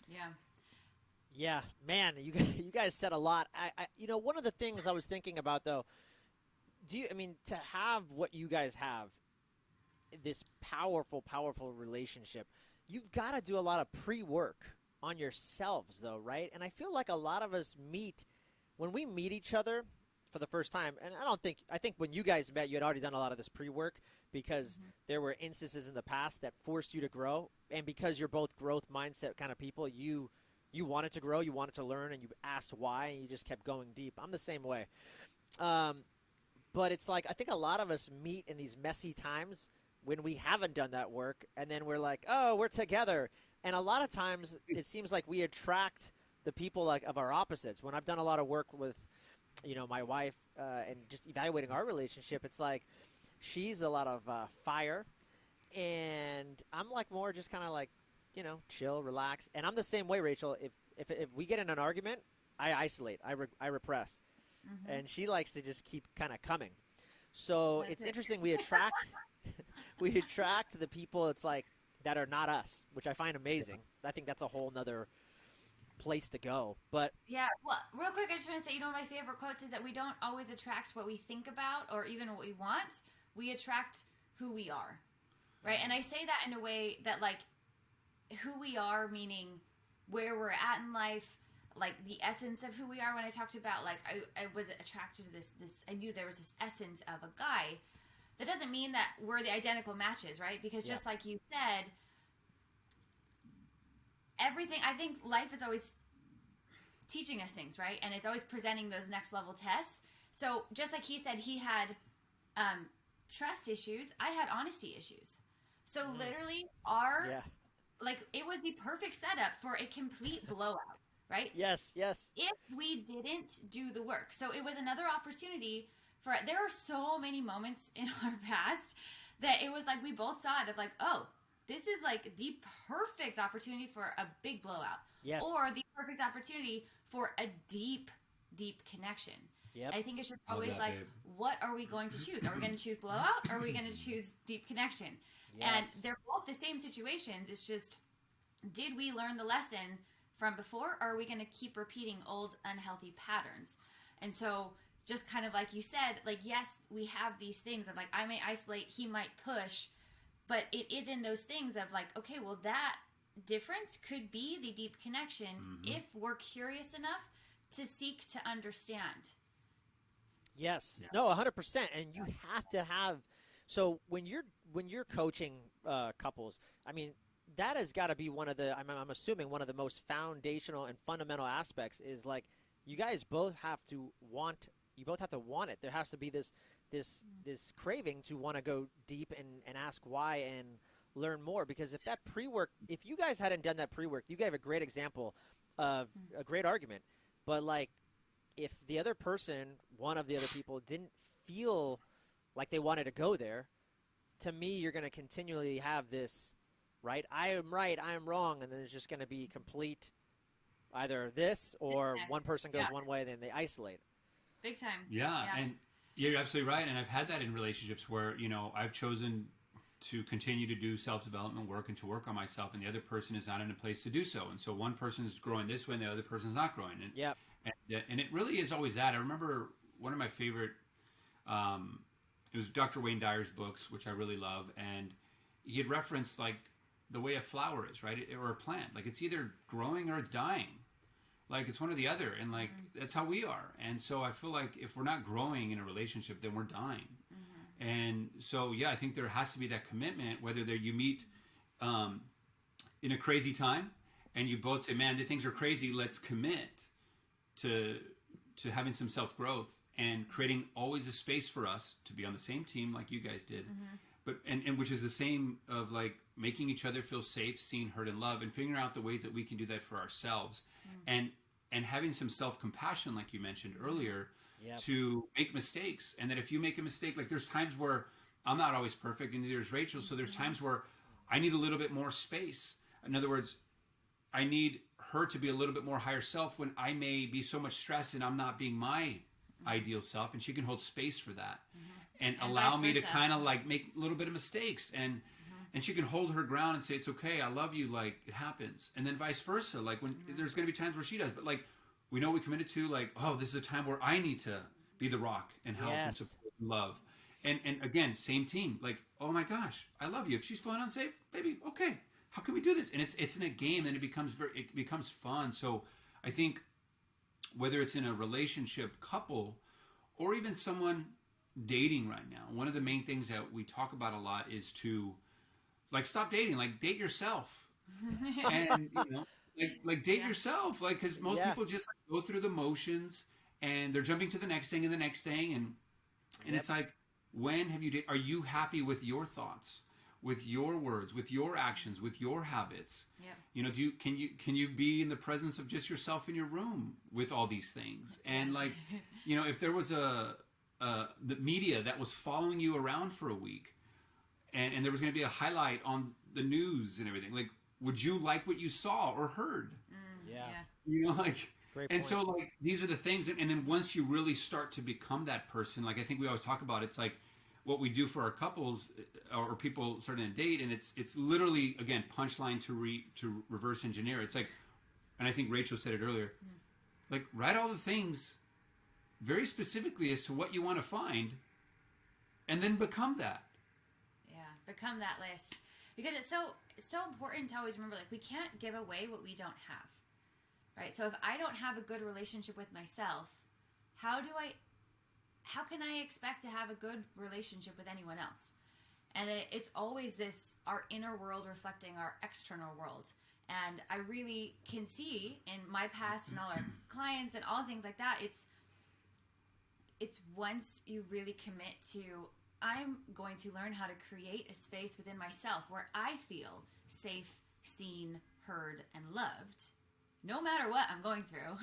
Yeah. Yeah, man, you guys said a lot. I one of the things I was thinking about though, to have what you guys have, this powerful relationship, you've got to do a lot of pre-work on yourselves though, right? And I feel like a lot of us when we meet each other for the first time, and I think when you guys met, you had already done a lot of this pre-work because there were instances in the past that forced you to grow, and because you're both growth mindset kind of people, you wanted to grow, you wanted to learn, and you asked why, and you just kept going deep. I'm the same way. But it's like I think a lot of us meet in these messy times when we haven't done that work, and then we're like, oh, we're together. And a lot of times it seems like we attract the people like of our opposites. When I've done a lot of work with my wife, and just evaluating our relationship, it's like she's a lot of fire, and I'm like more just kind of like, chill, relax. And I'm the same way, Rachel. If we get in an argument, I isolate, I repress, and she likes to just keep kind of coming. So it's interesting. We attract the people. It's like that are not us, which I find amazing. I think that's a whole nother place to go. But Yeah, well, real quick, I just want to say, one of my favorite quotes is that we don't always attract what we think about or even what we want. We attract who we are, right? And I say that in a way that, like, who we are, meaning where we're at in life, like the essence of who we are. When I talked about, like, I was attracted to this, I knew there was this essence of a guy. That doesn't mean that we're the identical matches, right? Because just like you said, everything, I think life is always teaching us things, right? And it's always presenting those next level tests. So just like he said, he had trust issues, I had honesty issues. So literally like, it was the perfect setup for a complete blowout, right? Yes. If we didn't do the work. So it was another opportunity for, there are so many moments in our past that it was like we both saw it of like, oh, this is like the perfect opportunity for a big blowout. Yes. Or the perfect opportunity for a deep, deep connection. Yep. I think it's just always like, what are we going to choose? Are we going to choose blowout or are we going to choose deep connection? Yes. And they're both the same situations. It's just, did we learn the lesson from before, or are we going to keep repeating old unhealthy patterns? And so just kind of like you said, like, yes, we have these things of like, I may isolate, he might push, but it is in those things of like, okay, well, that difference could be the deep connection if we're curious enough to seek to understand. Yes. Yeah. No, 100%. And you have to have, so when you're coaching couples, I mean, that has got to be one of the, I'm assuming one of the most foundational and fundamental aspects is like, you guys both have to want it. There has to be this craving to want to go deep and ask why and learn more. Because if that pre-work, if you guys hadn't done that pre-work, you gave a great example of a great argument. But like, if the other person, one of the other people, didn't feel like they wanted to go there, to me, you're going to continually have this, right, I am wrong, and then there's just going to be complete either this or one person goes one way, then they isolate. Big time. Yeah, and you're absolutely right. And I've had that in relationships where, I've chosen to continue to do self-development work and to work on myself, and the other person is not in a place to do so. And so one person is growing this way and the other person's not growing. And it really is always that. I remember one of my favorite, it was Dr. Wayne Dyer's books, which I really love. And he had referenced like the way a flower is, right? Or a plant. Like, it's either growing or it's dying. Like, it's one or the other. And like, that's how we are. And so I feel like if we're not growing in a relationship, then we're dying. And so, yeah, I think there has to be that commitment, whether you meet in a crazy time and you both say, man, these things are crazy. Let's commit to having some self-growth and creating always a space for us to be on the same team like you guys did. But and which is the same of like making each other feel safe, seen, heard, and loved, and figuring out the ways that we can do that for ourselves. And having some self-compassion, like you mentioned earlier, to make mistakes. And that if you make a mistake, like there's times where I'm not always perfect, and neither is Rachel. So there's times where I need a little bit more space. In other words, I need her to be a little bit more higher self when I may be so much stressed and I'm not being my ideal self, and she can hold space for that and allow me to kind of like make a little bit of mistakes, and she can hold her ground and say, it's okay, I love you, like it happens. And then vice versa, like when there's going to be times where she does, but like we know we committed to like, oh, this is a time where I need to be the rock and help and support and love. And again, same team, like, oh my gosh, I love you. If she's feeling unsafe, baby, okay, how can we do this? And it's in a game, and it becomes fun. So I think whether it's in a relationship, couple, or even someone dating right now, one of the main things that we talk about a lot is to like stop dating, like date yourself. And like date yourself, like, because most people just like, go through the motions and they're jumping to the next thing and the next thing, and it's like, when have you are you happy with your thoughts, with your words, with your actions, with your habits? Can you be in the presence of just yourself in your room with all these things? And like, if there was the media that was following you around for a week, and there was going to be a highlight on the news and everything, like, would you like what you saw or heard? Like, great and point. So like, these are the things, and then once you really start to become that person, like I think we always talk about, it's like what we do for our couples or people starting to date, and it's literally, again, punchline to reverse engineer. It's like, and I think Rachel said it earlier, like write all the things very specifically as to what you want to find, and then become that. Yeah, become that list. Because it's so important to always remember, like, we can't give away what we don't have, right? So if I don't have a good relationship with myself, how can I expect to have a good relationship with anyone else? And it's always this, our inner world reflecting our external world. And I really can see in my past and all our clients and all things like that, it's once you really commit to, I'm going to learn how to create a space within myself where I feel safe, seen, heard, and loved, no matter what I'm going through,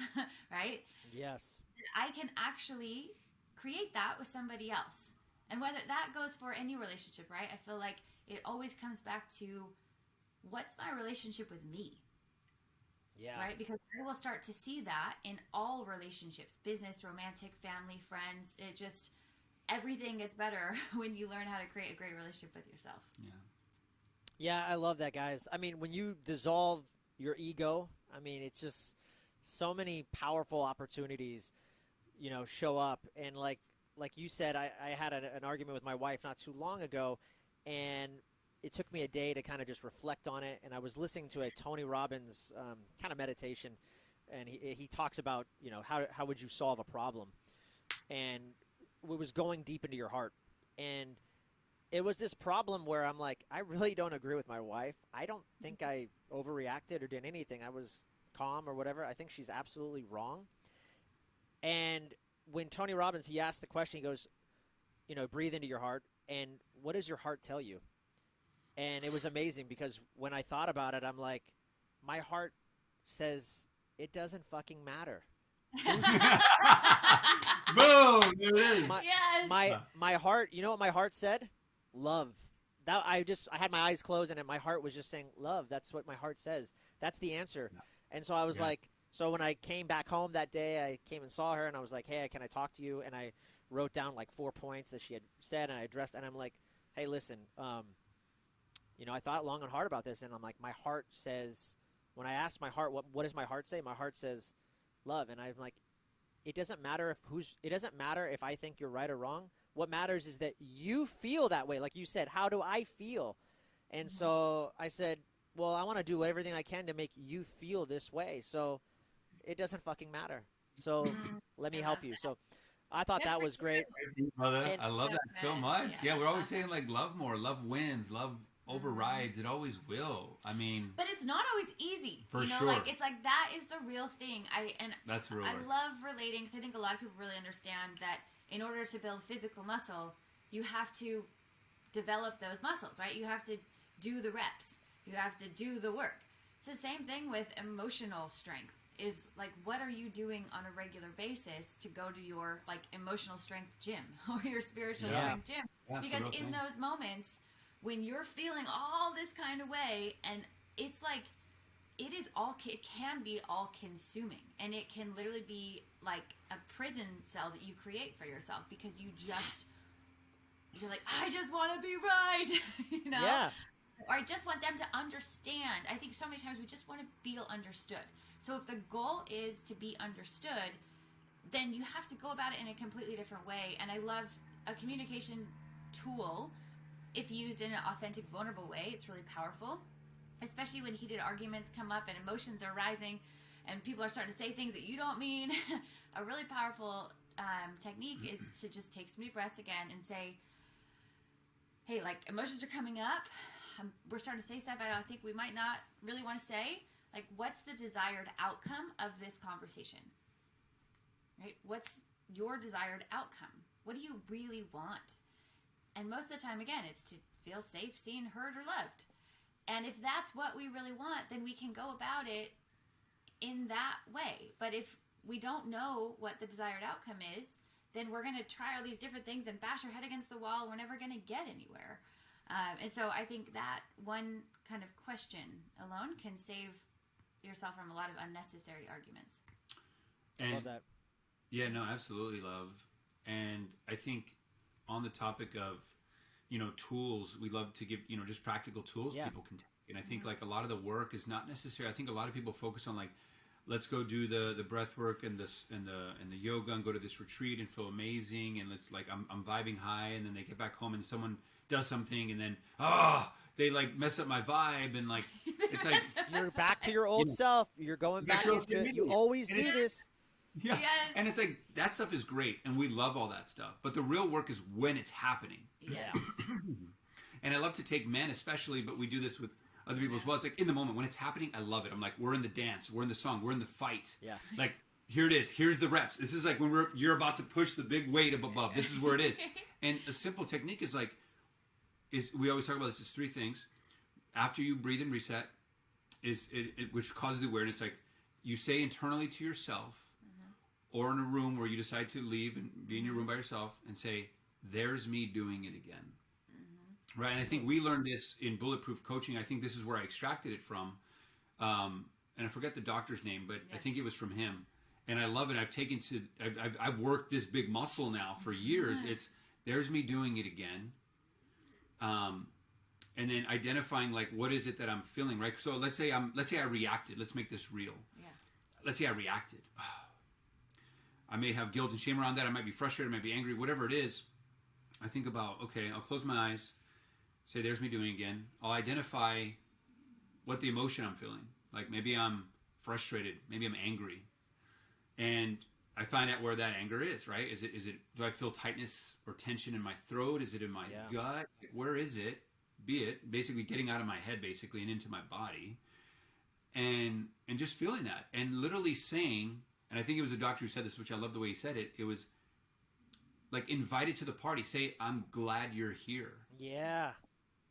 right? Yes. I can actually create that with somebody else. And whether that goes for any relationship, right? I feel like it always comes back to, what's my relationship with me? Yeah. Right? Because I will start to see that in all relationships, business, romantic, family, friends. It just, everything gets better when you learn how to create a great relationship with yourself. Yeah. Yeah, I love that, guys. I mean, when you dissolve your ego, I mean, it's just so many powerful opportunities, show up. And like you said, I had an argument with my wife not too long ago, and it took me a day to kind of just reflect on it. And I was listening to a Tony Robbins kind of meditation, and he talks about, how would you solve a problem? And it was going deep into your heart. And it was this problem where I'm like, I really don't agree with my wife. I don't think I overreacted or did anything. I was calm or whatever. I think she's absolutely wrong. And when Tony Robbins, he asked the question, he goes, breathe into your heart. And what does your heart tell you? And it was amazing because when I thought about it, I'm like, my heart says it doesn't fucking matter. Boom! There it is. My heart, you know what my heart said? Love. That I had my eyes closed and my heart was just saying love. That's what my heart says. That's the answer. Yeah. And so I was like, so when I came back home that day, I came and saw her and I was like, hey, can I talk to you? And I wrote down like 4 points that she had said and I addressed, and I'm like, hey, listen, I thought long and hard about this, and I'm like, my heart says, when I asked my heart, what does my heart say? My heart says love. And I'm like, it doesn't matter if I think you're right or wrong. What matters is that you feel that way. Like you said, how do I feel? And so I said, well, I want to do everything I can to make you feel this way. So it doesn't fucking matter. So let me help you. So I thought that was great. I love that so much. Yeah, we're always saying like love more, love wins, love overrides. It always will. I mean, but it's not always easy. For sure. Like it's like that is the real thing. That's real. I love relating because I think a lot of people really understand that in order to build physical muscle, you have to develop those muscles, right? You have to do the reps. You have to do the work. It's the same thing with emotional strength. Is like, what are you doing on a regular basis to go to your like emotional strength gym or your spiritual strength gym? Yeah, because in those moments when you're feeling all this kind of way, and it's like, it can be all consuming, and it can literally be like a prison cell that you create for yourself because you're like, I just want to be right, Yeah. Or I just want them to understand. I think so many times we just want to feel understood. So if the goal is to be understood, then you have to go about it in a completely different way. And I love a communication tool, if used in an authentic, vulnerable way. It's really powerful, especially when heated arguments come up and emotions are rising and people are starting to say things that you don't mean. A really powerful technique is to just take some deep breaths again and say, hey, like, emotions are coming up. We're starting to say stuff I think we might not really want to say. Like, what's the desired outcome of this conversation? Right? What's your desired outcome? What do you really want? And most of the time, again, it's to feel safe, seen, heard, or loved. And if that's what we really want, then we can go about it in that way. But if we don't know what the desired outcome is, then we're going to try all these different things and bash our head against the wall. We're never going to get anywhere. And so I think that one kind of question alone can save yourself from a lot of unnecessary arguments. And love that. Yeah, no, absolutely love. And I think on the topic of, tools, we love to give, just practical tools people can take. And I think like a lot of the work is not necessary. I think a lot of people focus on like, let's go do the breath work and the yoga and go to this retreat and feel amazing, and let's like I'm vibing high, and then they get back home and someone does something, and then they like mess up my vibe, and like it's like You're back to your old self. You're going back into it. You always do this. yeah. Yes. And it's like that stuff is great, and we love all that stuff. But the real work is when it's happening. Yeah. And I love to take men especially, but we do this with other people as well. It's like in the moment when it's happening, I love it. I'm like, we're in the dance, we're in the song, we're in the fight. Yeah. Like here it is. Here's the reps. This is like when you're about to push the big weight up above. This is where it is. And a simple technique is like we always talk about this. Is 3 things. After you breathe and reset, is it which causes the awareness. Like you say internally to yourself, or in a room where you decide to leave and be in your room by yourself, and say, "There's me doing it again." Right, and I think we learned this in Bulletproof Coaching. I think this is where I extracted it from, and I forget the doctor's name, but I think it was from him. And I love it. I've worked this big muscle now for years. It's there's me doing it again, and then identifying like what is it that I'm feeling, right? So let's say I reacted. Let's make this real. Yeah. Let's say I reacted. I may have guilt and shame around that. I might be frustrated. I might be angry. Whatever it is, I think about okay. I'll close my eyes. Say, there's me doing it again. I'll identify what the emotion I'm feeling. Like maybe I'm frustrated. Maybe I'm angry. And I find out where that anger is, right? Is it, do I feel tightness or tension in my throat? Is it in my gut? Like, where is it? Be it basically getting out of my head basically and into my body. And just feeling that. And literally saying, and I think it was a doctor who said this, which I love the way he said it. It was like invited to the party. Say, I'm glad you're here. Yeah.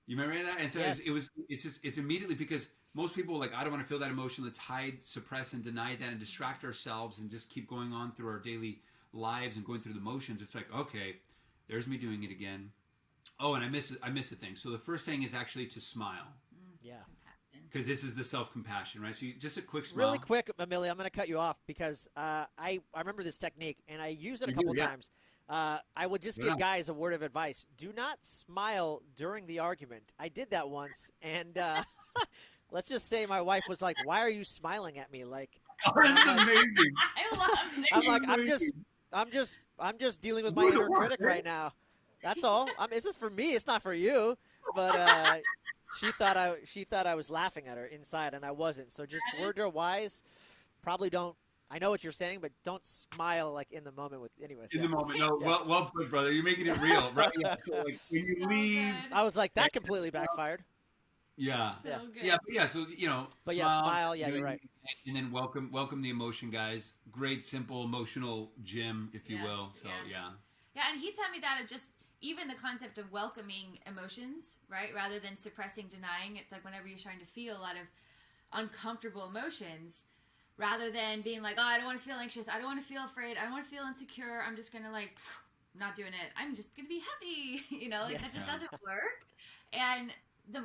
You remember that? And so Yes. it's immediately because most people are like, I don't want to feel that emotion. Let's hide, suppress, and deny that and distract ourselves and just keep going on through our daily lives and going through the motions. It's like, okay, there's me doing it again. Oh, and I miss a thing. So the first thing is actually to smile. Yeah. Because this is the self-compassion, right? So just a quick smile. Really quick, Emilio, I'm going to cut you off because I remember this technique, and I use it a couple times. I would just give guys a word of advice. Do not smile during the argument. I did that once, and let's just say my wife was like, "Why are you smiling at me?" Like, oh, this is amazing. I love it. I'm like, I'm just dealing with my inner critic right now. That's all. This is for me. It's not for you. But she thought I was laughing at her inside, and I wasn't. So just words are wise. Probably don't. I know what you're saying, but don't smile like in the moment with anyways. In the moment, no. Yeah. Well put, brother. You're making it real, right? Yeah. So like when you leave, I was like, that completely backfired. Yeah. So good. Yeah. So But smile, yeah, you're right. And then welcome the emotion, guys. Great, simple, emotional gym, if you will. So yeah. Yeah, and he taught me that of just even the concept of welcoming emotions, right? Rather than suppressing, denying. It's like whenever you're trying to feel a lot of uncomfortable emotions, rather than being like, oh, I don't want to feel anxious, I don't want to feel afraid, I don't want to feel insecure, I'm just going to like, not doing it. I'm just going to be happy. That just doesn't work. And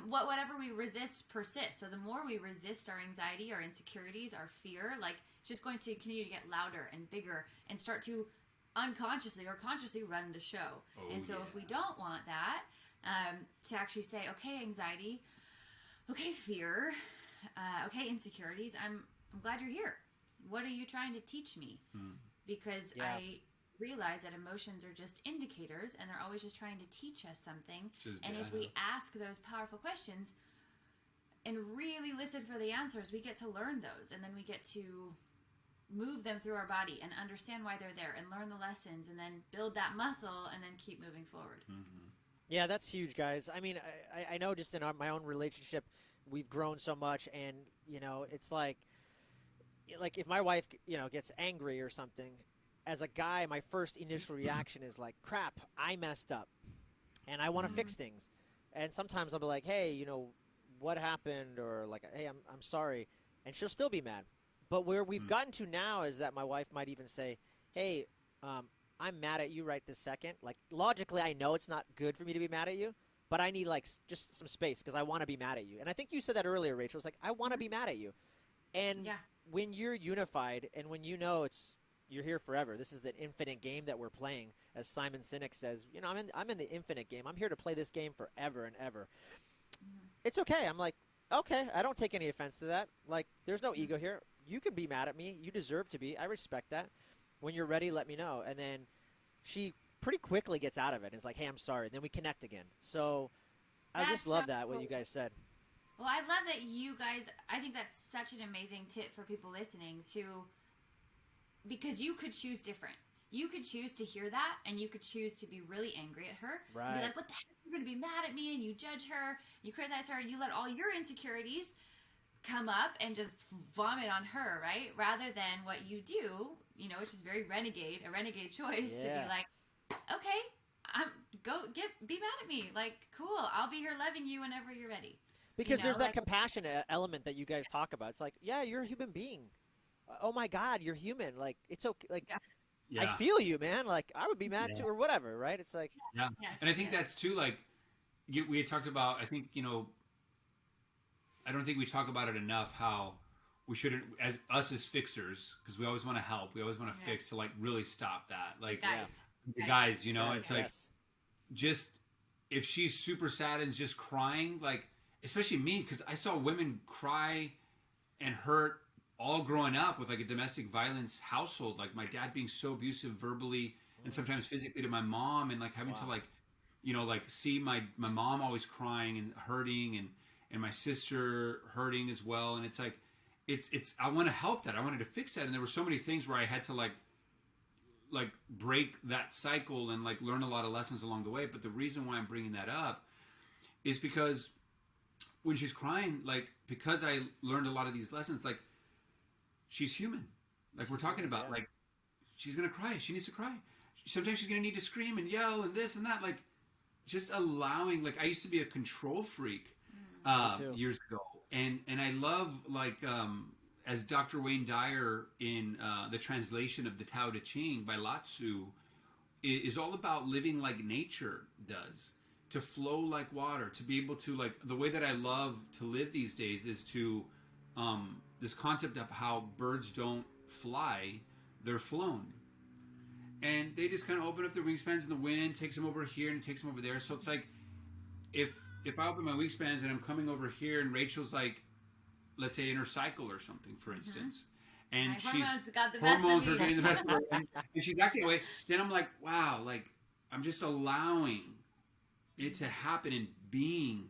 whatever we resist persists. So the more we resist our anxiety, our insecurities, our fear, like it's just going to continue to get louder and bigger and start to unconsciously or consciously run the show. And so if we don't want that, to actually say, okay, anxiety, okay, fear, okay, insecurities, I'm glad you're here. What are you trying to teach me? Because I realize that emotions are just indicators and they're always just trying to teach us something. And if we ask those powerful questions and really listen for the answers, we get to learn those, and then we get to move them through our body and understand why they're there and learn the lessons and then build that muscle and then keep moving forward. Yeah, that's huge, guys. I mean, I know just in my own relationship, we've grown so much, and, it's like if my wife, gets angry or something, as a guy, my first initial reaction is like, crap, I messed up and I want to fix things. And sometimes I'll be like, hey, what happened? Or like, hey, I'm sorry. And she'll still be mad. But where we've gotten to now is that my wife might even say, hey, I'm mad at you right this second. Like, logically, I know it's not good for me to be mad at you, but I need, like, just some space because I want to be mad at you. And I think you said that earlier, Rachel. It's like, I want to be mad at you. And when you're unified and when you're here forever, this is the infinite game that we're playing. As Simon Sinek says, I'm in the infinite game. I'm here to play this game forever and ever. It's okay. I'm like, okay, I don't take any offense to that. Like, there's no ego here. you can be mad at me. You deserve to be. I respect that. When you're ready, let me know. And then she pretty quickly gets out of it and is like, hey, I'm sorry. Then we connect again. So I That's just love so that, what cool. you guys said. Well, I love that you guys, I think that's such an amazing tip for people listening because you could choose different. You could choose to hear that, and you could choose to be really angry at her. Right. And be like, what the heck? You're going to be mad at me, and you judge her, you criticize her, you let all your insecurities come up and just vomit on her, right? Rather than what you do, which is very a renegade choice to be like, okay, be mad at me. Like, cool, I'll be here loving you whenever you're ready. Because there's that compassion element that you guys talk about. It's like, yeah, you're a human being. Oh my God, you're human. Like, it's okay. Like, Yeah. I feel you, man. Like, I would be mad too, or whatever, right? It's like, yeah. Yes, And I think that's too, like, we had talked about, I think, I don't think we talk about it enough how we shouldn't, as fixers, because we always want to help. We always want to fix to, like, really stop that. Like, the guys, it's like, just, if she's super sad and just crying, like, especially me, because I saw women cry and hurt all growing up with like a domestic violence household, like my dad being so abusive verbally and sometimes physically to my mom, and like having to like, like see my mom always crying and hurting, and my sister hurting as well. And it's like, it's I want to help that. I wanted to fix that. And there were so many things where I had to like break that cycle and like learn a lot of lessons along the way. But the reason why I'm bringing that up is because when she's crying, like, because I learned a lot of these lessons, like, she's human. Like, we're talking about, like, she's going to cry. She needs to cry. Sometimes she's going to need to scream and yell and this and that. Like, just allowing, like, I used to be a control freak years ago. And I love, like, as Dr. Wayne Dyer in the translation of the Tao Te Ching by Lao Tzu is all about living like nature does. To flow like water, to be able to, like, the way that I love to live these days is to, this concept of how birds don't fly, they're flown. And they just kind of open up their wingspans and the wind takes them over here and takes them over there. So it's like, if I open my wingspans and I'm coming over here and Rachel's like, let's say in her cycle or something, for instance, and hormones are getting the best of her, and she's acting that way, then I'm like, wow, like, I'm just allowing it to happen and being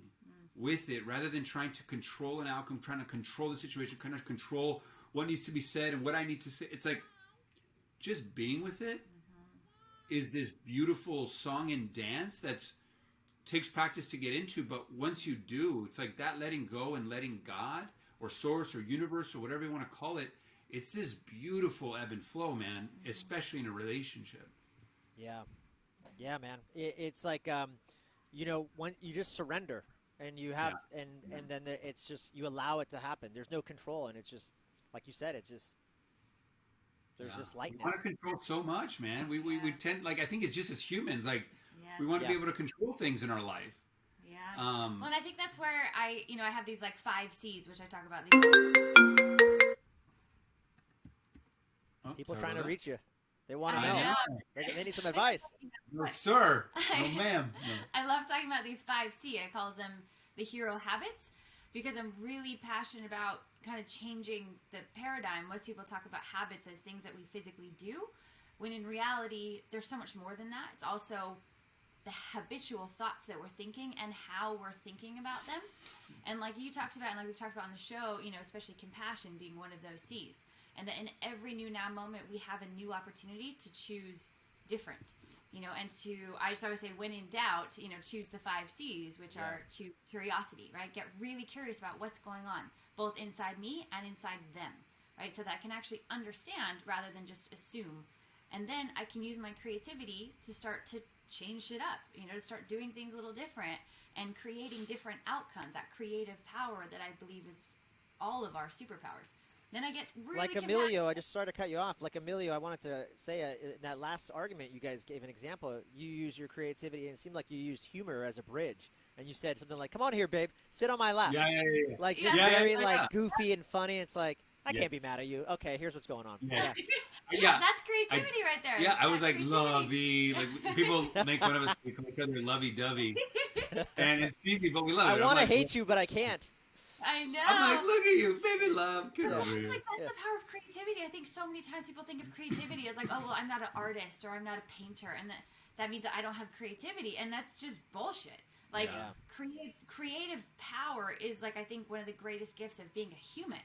with it rather than trying to control an outcome, trying to control the situation, kind of control what needs to be said and what I need to say. It's like just being with it is this beautiful song and dance that's takes practice to get into, but once you do, it's like that letting go and letting God or source or universe or whatever you want to call it, it's this beautiful ebb and flow, man, especially in a relationship. Yeah, man. It's like when you just surrender and you have and then it's just you allow it to happen. There's no control, and it's just like you said, it's just there's just lightness. We want to control so much, man. We tend, like, I think it's just as humans, like, we want to be able to control things in our life. Yeah. Well, and I think that's where I have these like 5 C's, which I talk about. People trying to reach you. They want to know. They need some advice. No, sir. No, ma'am. No. I love talking about these 5 C. I call them the hero habits because I'm really passionate about kind of changing the paradigm. Most people talk about habits as things that we physically do, when in reality, there's so much more than that. It's also the habitual thoughts that we're thinking and how we're thinking about them. And like you talked about, and like we've talked about on the show, especially compassion being one of those C's. And that in every new now moment, we have a new opportunity to choose different, and I just always say, when in doubt, choose the 5 C's, which are choose curiosity, right? Get really curious about what's going on, both inside me and inside them, right? So that I can actually understand rather than just assume. And then I can use my creativity to start to change shit up, to start doing things a little different and creating different outcomes, that creative power that I believe is all of our superpowers. Then I get really like Emilio. I just started to cut you off. Like Emilio, I wanted to say in that last argument, you guys gave an example. You used your creativity, and it seemed like you used humor as a bridge. And you said something like, "Come on here, babe, sit on my lap." Yeah. Like just very like goofy and funny. It's like, I can't be mad at you. Okay, here's what's going on. Yeah. That's creativity right there. Yeah, I was like lovey. Like people make fun of us. We call each other lovey-dovey, and it's cheesy, but we love it. I want to hate you, but I can't. I know. I'm like, look at you, baby love. Get over It's here. like that's the power of creativity. I think so many times people think of creativity as like, oh well, I'm not an artist or I'm not a painter, and that means that I don't have creativity, and that's just bullshit. Like creative power is like I think one of the greatest gifts of being a human,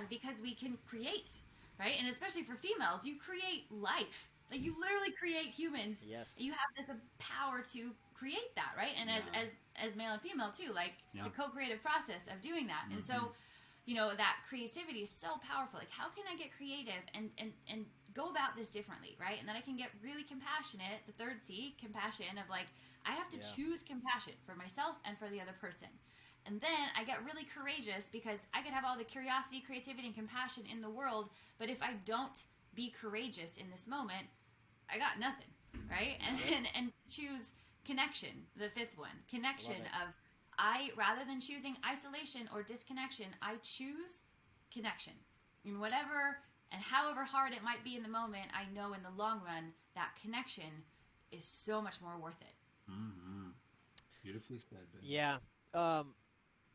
because we can create, right? And especially for females, you create life. Like you literally create humans. Yes. You have this power to create that, right? And as male and female too, like it's a co-creative process of doing that. And so, you know, that creativity is so powerful. Like how can I get creative and go about this differently, right? And then I can get really compassionate, the third C, compassion of like I have to choose compassion for myself and for the other person. And then I get really courageous because I could have all the curiosity, creativity, and compassion in the world, but if I don't be courageous in this moment, I got nothing, right? And choose connection, the fifth one. Connection of I, rather than choosing isolation or disconnection, I choose connection. And whatever and however hard it might be in the moment, I know in the long run that connection is so much more worth it. Mm-hmm. Beautifully said, babe. Yeah.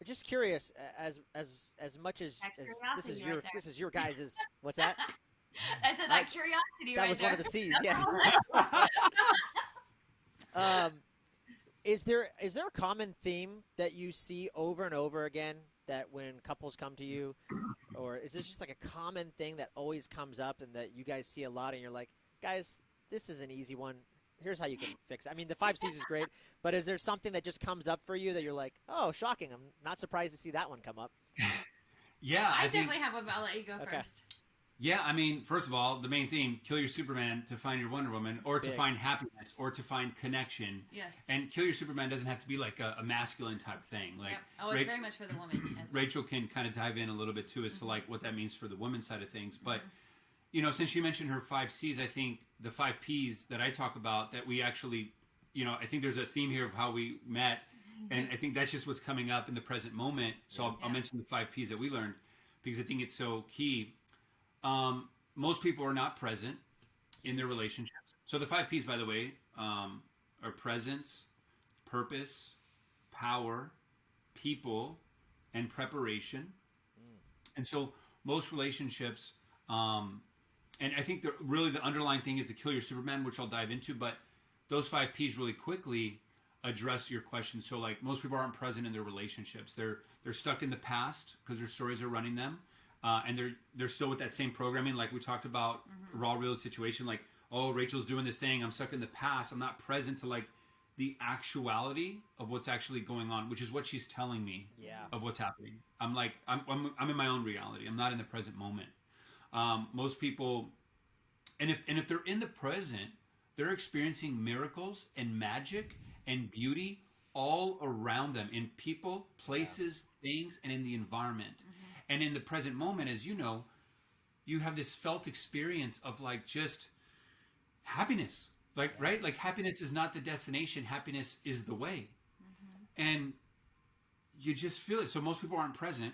Just curious, as much as this is your guys' what's that? I said that curiosity that right was there. one of the C's, yeah. Is there a common theme that you see over and over again that when couples come to you, or is this just like a common thing that always comes up and that you guys see a lot and you're like, guys, this is an easy one. Here's how you can fix it. I mean, the 5 C's is great, but is there something that just comes up for you that you're like, oh, shocking. I'm not surprised to see that one come up. Yeah. I definitely have one, but I'll let you go first. Yeah, I mean, first of all, the main theme, kill your Superman to find your Wonder Woman, or to find happiness, or to find connection. Yes. And kill your Superman doesn't have to be like a masculine type thing. Like, Oh, it's very much for the woman as well. Rachel can kind of dive in a little bit too as to like what that means for the women's side of things. But, you know, since you mentioned her 5 C's, I think the 5 P's that I talk about that we actually, you know, I think there's a theme here of how we met. And I think that's just what's coming up in the present moment. So I'll mention the 5 P's that we learned because I think it's so key. Most people are not present in their relationships. So the 5 P's, by the way, are presence, purpose, power, people, and preparation. And so most relationships, and I think really the underlying thing is to kill your Superman, which I'll dive into, but those 5 P's really quickly address your question. So like most people aren't present in their relationships. They're stuck in the past because their stories are running them. And they're still with that same programming, like we talked about, raw real situation. Like, oh, Rachel's doing this thing. I'm stuck in the past. I'm not present to like the actuality of what's actually going on, which is what she's telling me of what's happening. I'm like, I'm in my own reality. I'm not in the present moment. Most people, and if they're in the present, they're experiencing miracles and magic and beauty all around them in people, places, things, and in the environment. And in the present moment, as you know, you have this felt experience of like just happiness. Like, right? Like happiness is not the destination. Happiness is the way. And you just feel it. So most people aren't present.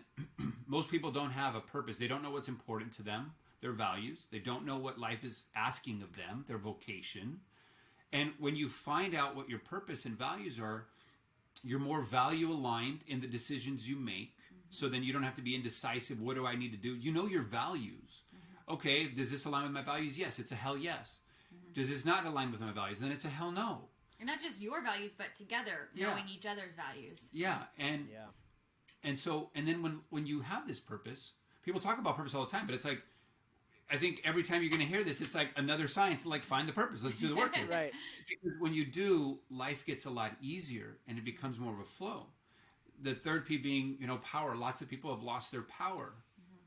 Most people don't have a purpose. They don't know what's important to them, their values. They don't know what life is asking of them, their vocation. And when you find out what your purpose and values are, you're more value aligned in the decisions you make. So then you don't have to be indecisive. What do I need to do? You know your values. Okay, does this align with my values? Yes, it's a hell yes. Does this not align with my values? Then it's a hell no. And not just your values, but together, knowing each other's values. Yeah, and so, and then when you have this purpose, people talk about purpose all the time, but it's like, I think every time you're going to hear this, it's like another sign to like find the purpose. Let's do the work here. Right. Because when you do, life gets a lot easier and it becomes more of a flow. The third P being, you know, power. Lots of people have lost their power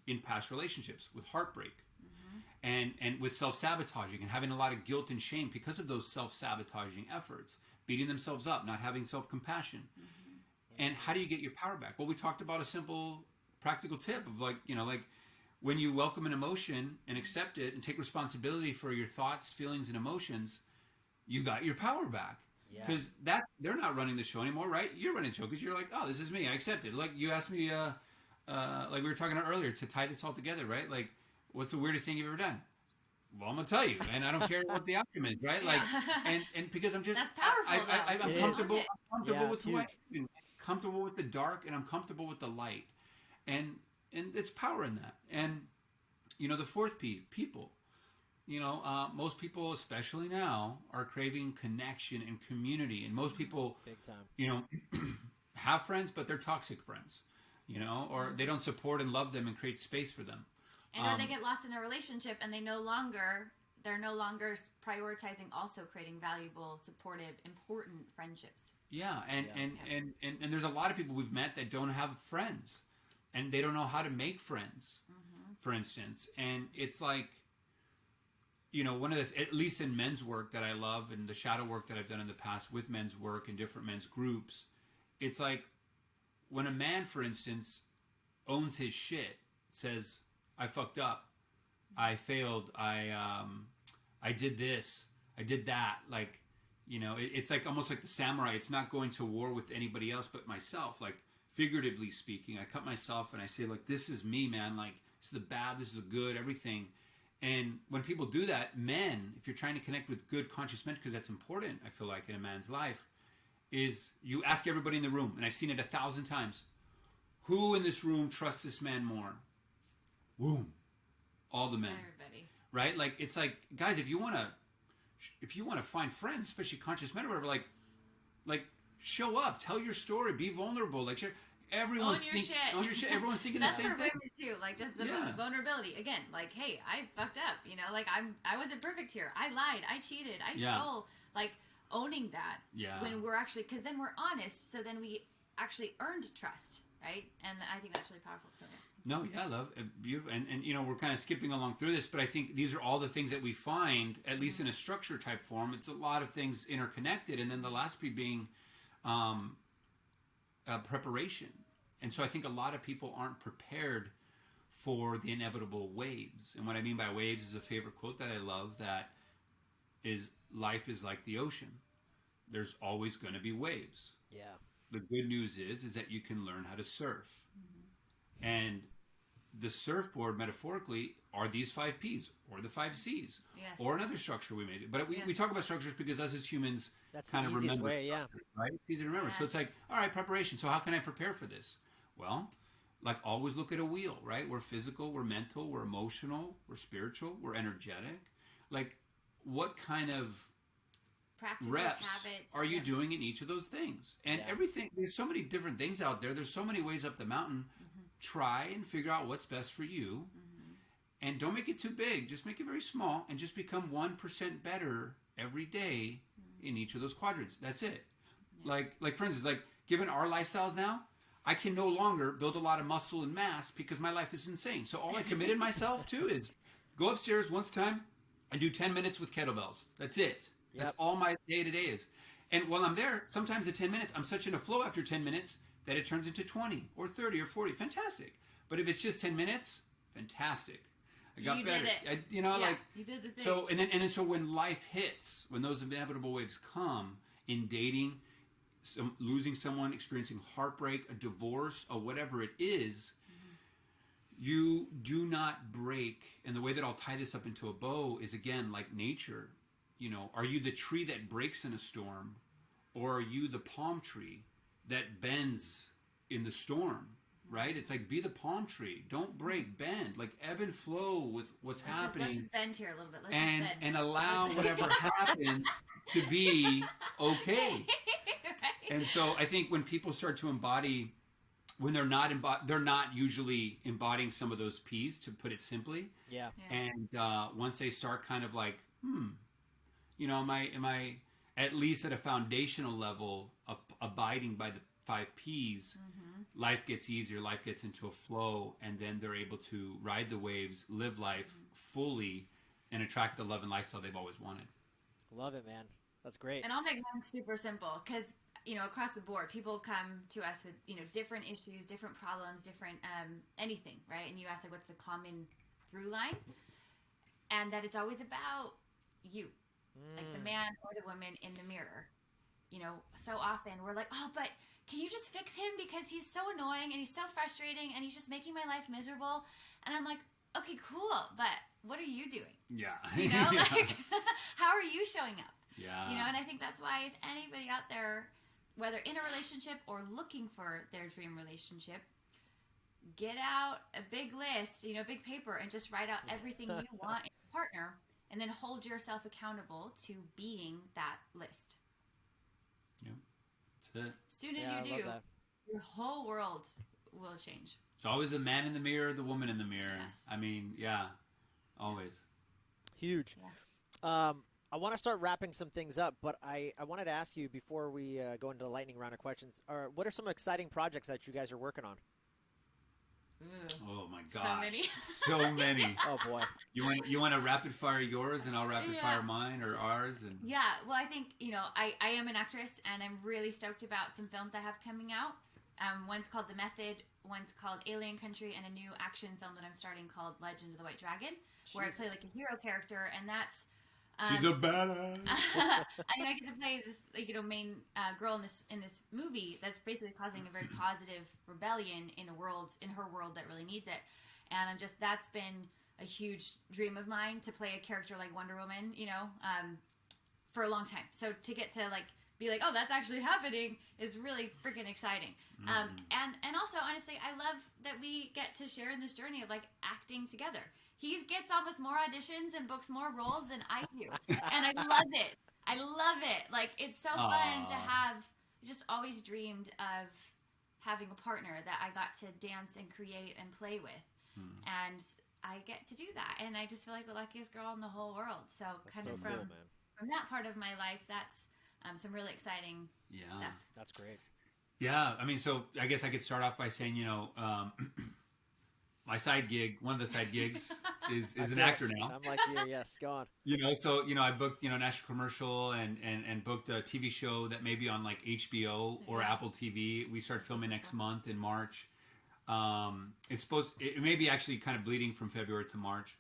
in past relationships with heartbreak and with self-sabotaging and having a lot of guilt and shame because of those self-sabotaging efforts, beating themselves up, not having self-compassion. And how do you get your power back? Well, we talked about a simple, practical tip of like, you know, like when you welcome an emotion and accept it and take responsibility for your thoughts, feelings, and emotions, you got your power back. Because they're not running the show anymore, right? You're running the show because you're like, oh, this is me. I accept it. Like you asked me, like we were talking about earlier, to tie this all together, right? Like, what's the weirdest thing you've ever done? Well, I'm gonna tell you, and I don't care what the outcome is, right? Like, and because I'm just that's powerful. I'm comfortable with who I am. comfortable with the dark and I'm comfortable with the light. And it's power in that. And, the fourth P, people. Most people, especially now, are craving connection and community. And most people, big time, have friends, but they're toxic friends, or they don't support and love them and create space for them. And or they get lost in a relationship and they're no longer prioritizing also creating valuable, supportive, important friendships. Yeah, and there's a lot of people we've met that don't have friends, and they don't know how to make friends, for instance. And it's like, one of the, at least in men's work that I love, and the shadow work that I've done in the past with men's work and different men's groups, it's like when a man, for instance, owns his shit, says, I fucked up, I failed, I did this, I did that, like, it's like almost like the samurai. It's not going to war with anybody else but myself. Like, figuratively speaking, I cut myself and I say, like, this is me, man. Like, this is the bad, this is the good, everything. And when people do that, men, if you're trying to connect with good conscious men, because that's important, I feel like, in a man's life, is you ask everybody in the room, and I've seen it 1,000 times, who in this room trusts this man more? Boom. All the men. Everybody. Right? Like, it's like, guys, if you want to find friends, especially conscious men or whatever, like show up, tell your story, be vulnerable, like share. Everyone's own your shit. Everyone's thinking the same thing. That's for women too, like just the vulnerability. Again, like, hey, I fucked up, like I wasn't perfect here. I lied, I cheated, I stole. Like, owning that when we're actually, because then we're honest, so then we actually earned trust, right? And I think that's really powerful. So No, yeah, love, and we're kind of skipping along through this, but I think these are all the things that we find, at least in a structure type form. It's a lot of things interconnected, and then the last P being preparation. And so I think a lot of people aren't prepared for the inevitable waves. And what I mean by waves is a favorite quote that I love, that is, life is like the ocean. There's always going to be waves. Yeah. The good news is that you can learn how to surf. And the surfboard, metaphorically, are these 5 Ps or the 5 Cs, or another structure we made. But we talk about structures because us as humans kind of remember, way, right? It's easy to remember. Yes. So it's like, all right, preparation. So how can I prepare for this? Well, like, always look at a wheel, right? We're physical, we're mental, we're emotional, we're spiritual, we're energetic. Like, what kind of practices, reps habits are you doing in each of those things? And everything, there's so many different things out there. There's so many ways up the mountain. Try and figure out what's best for you. And don't make it too big. Just make it very small, and just become 1% better every day in each of those quadrants. That's it. Like for instance, like, given our lifestyles now, I can no longer build a lot of muscle and mass because my life is insane. So all I committed myself to is go upstairs once a time and do 10 minutes with kettlebells. That's it. That's all my day-to-day is. And while I'm there, sometimes at 10 minutes, I'm such in a flow after 10 minutes that it turns into 20 or 30 or 40. Fantastic. But if it's just 10 minutes, fantastic. I got better. You did the thing. So and then so when life hits, when those inevitable waves come in dating, losing someone, experiencing heartbreak, a divorce, or whatever it is, you do not break. And the way that I'll tie this up into a bow is, again, like nature. Are you the tree that breaks in a storm, or are you the palm tree that bends in the storm? Right? It's like, be the palm tree. Don't break, bend. Like, ebb and flow with what's happening. Let's just bend here a little bit. And allow whatever happens to be okay. Right. And so I think when people start to embody, when they're not usually embodying some of those P's, to put it simply. Yeah. And once they start kind of like, am I at least at a foundational level abiding by the 5 Ps? Life gets easier, life gets into a flow, and then they're able to ride the waves, live life fully, and attract the love and lifestyle they've always wanted. Love it, man. That's great. And I'll make mine super simple, because across the board, people come to us with different issues, different problems, different anything, right? And you ask, like, what's the common through line? And that it's always about you, like the man or the woman in the mirror. So often we're like, oh, but can you just fix him because he's so annoying and he's so frustrating and he's just making my life miserable? And I'm like, okay, cool, but what are you doing? Yeah. Like, how are you showing up? Yeah. And I think that's why, if anybody out there whether in a relationship or looking for their dream relationship, get out a big list, big paper, and just write out everything you want in a partner, and then hold yourself accountable to being that list. Yeah, that's it. As soon as you do, your whole world will change. It's always the man in the mirror, the woman in the mirror. Yes. I mean, yeah, always. Huge. Yeah. I want to start wrapping some things up, but I wanted to ask you before we go into the lightning round of questions, what are some exciting projects that you guys are working on? Oh my gosh. So many. So many. Oh boy. You want to rapid fire yours and I'll rapid fire mine or ours? And yeah, well, I think, I am an actress, and I'm really stoked about some films I have coming out. One's called The Method, one's called Alien Country, and a new action film that I'm starting called Legend of the White Dragon, where I play like a hero character, and that's she's a badass. I get to play this, main girl in this movie that's basically causing a very positive rebellion in her world that really needs it, and that's been a huge dream of mine, to play a character like Wonder Woman, for a long time. So to get to be like, oh, that's actually happening is really freaking exciting. And also, honestly, I love that we get to share in this journey of acting together. He gets almost more auditions and books more roles than I do. And I love it. I love it. It's so fun to have. I just always dreamed of having a partner that I got to dance and create and play with. And I get to do that. And I just feel like the luckiest girl in the whole world. So that's so cool, man. From that part of my life, that's some really exciting stuff. That's great. Yeah, I mean, so I guess I could start off by saying, my side gig, one of the side gigs, is an actor now. I'm like you, yes, go on. So I booked national commercial and booked a TV show that may be on HBO or Apple TV. We start filming next month in March. It may be actually kind of bleeding from February to March.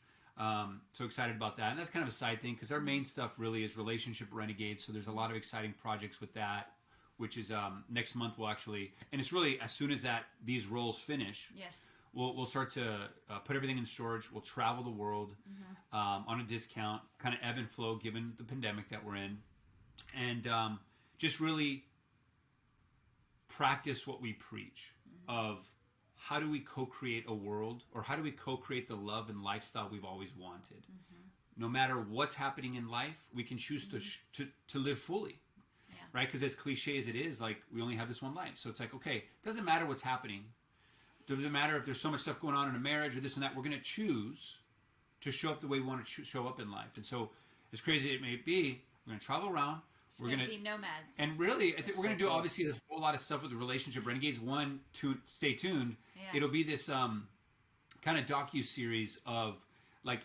So excited about that, and that's kind of a side thing because our main stuff really is Relationship Renegades. So there's a lot of exciting projects with that, which is next month we'll actually, and it's really as soon as these roles finish. Yes. We'll start to put everything in storage. We'll travel the world on a discount, kind of ebb and flow given the pandemic that we're in, and just really practice what we preach of how do we co-create a world, or how do we co-create the love and lifestyle we've always wanted. No matter what's happening in life, we can choose to live fully, right? Because as cliche as it is, we only have this one life. So it's okay, it doesn't matter what's happening. Doesn't matter if there's so much stuff going on in a marriage or this and that. We're going to choose to show up the way we want to show up in life. And so, as crazy as it may be, we're going to travel around. We're going to be nomads. And really, I think we're going to do obviously a whole lot of stuff with the Relationship Renegades. Stay tuned. Yeah. It'll be this kind of docu-series of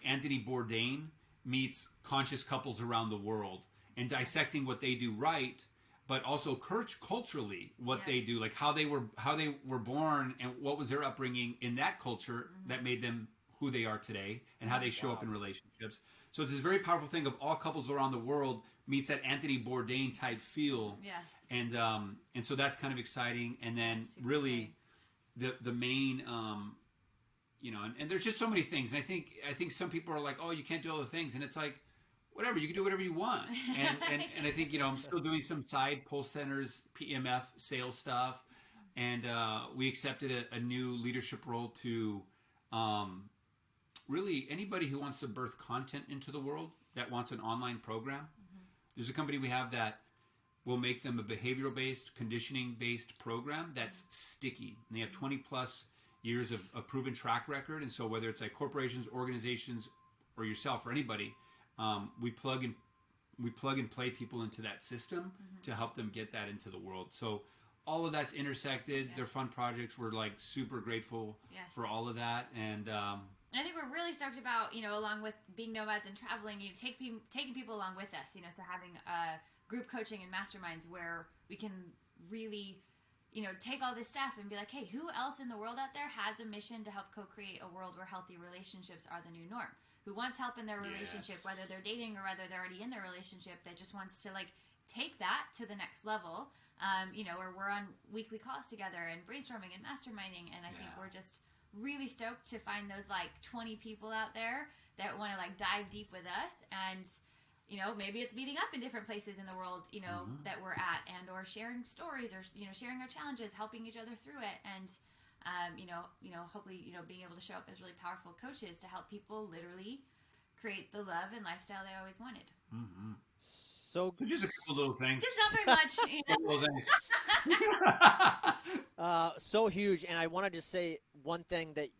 Anthony Bourdain meets conscious couples around the world and dissecting what they do right, but also culturally what they do, how they were born and what was their upbringing in that culture that made them who they are today, and how they show up in relationships. So it's this very powerful thing of all couples around the world meets that Anthony Bourdain type feel. Yes. And so that's kind of exciting. And then really the main and there's just so many things. And I think some people are like, oh, you can't do all the things, and it's whatever, you can do whatever you want. And I think, I'm still doing some side Pulse Centers, PMF sales stuff. And we accepted a new leadership role to really anybody who wants to birth content into the world that wants an online program. There's a company we have that will make them a behavioral-based, conditioning-based program that's sticky. And they have 20 plus years of proven track record. And so whether it's corporations, organizations, or yourself or anybody, we plug and play people into that system to help them get that into the world. So all of that's intersected. They're fun projects. We're super grateful for all of that. And I think we're really stoked about, along with being nomads and traveling, taking people along with us, so having group coaching and masterminds where we can really, take all this stuff and be like, hey, who else in the world out there has a mission to help co-create a world where healthy relationships are the new norm? Who wants help in their relationship, whether they're dating or whether they're already in their relationship, that just wants to take that to the next level, or we're on weekly calls together and brainstorming and masterminding. And I think we're just really stoked to find those 20 people out there that want to dive deep with us. And maybe it's meeting up in different places in the world, that we're at, and or sharing stories, or sharing our challenges, helping each other through it, and hopefully being able to show up as really powerful coaches to help people literally create the love and lifestyle they always wanted. Mm-hmm. So just a couple little things. There's not very much. So huge, and I want to just say one thing that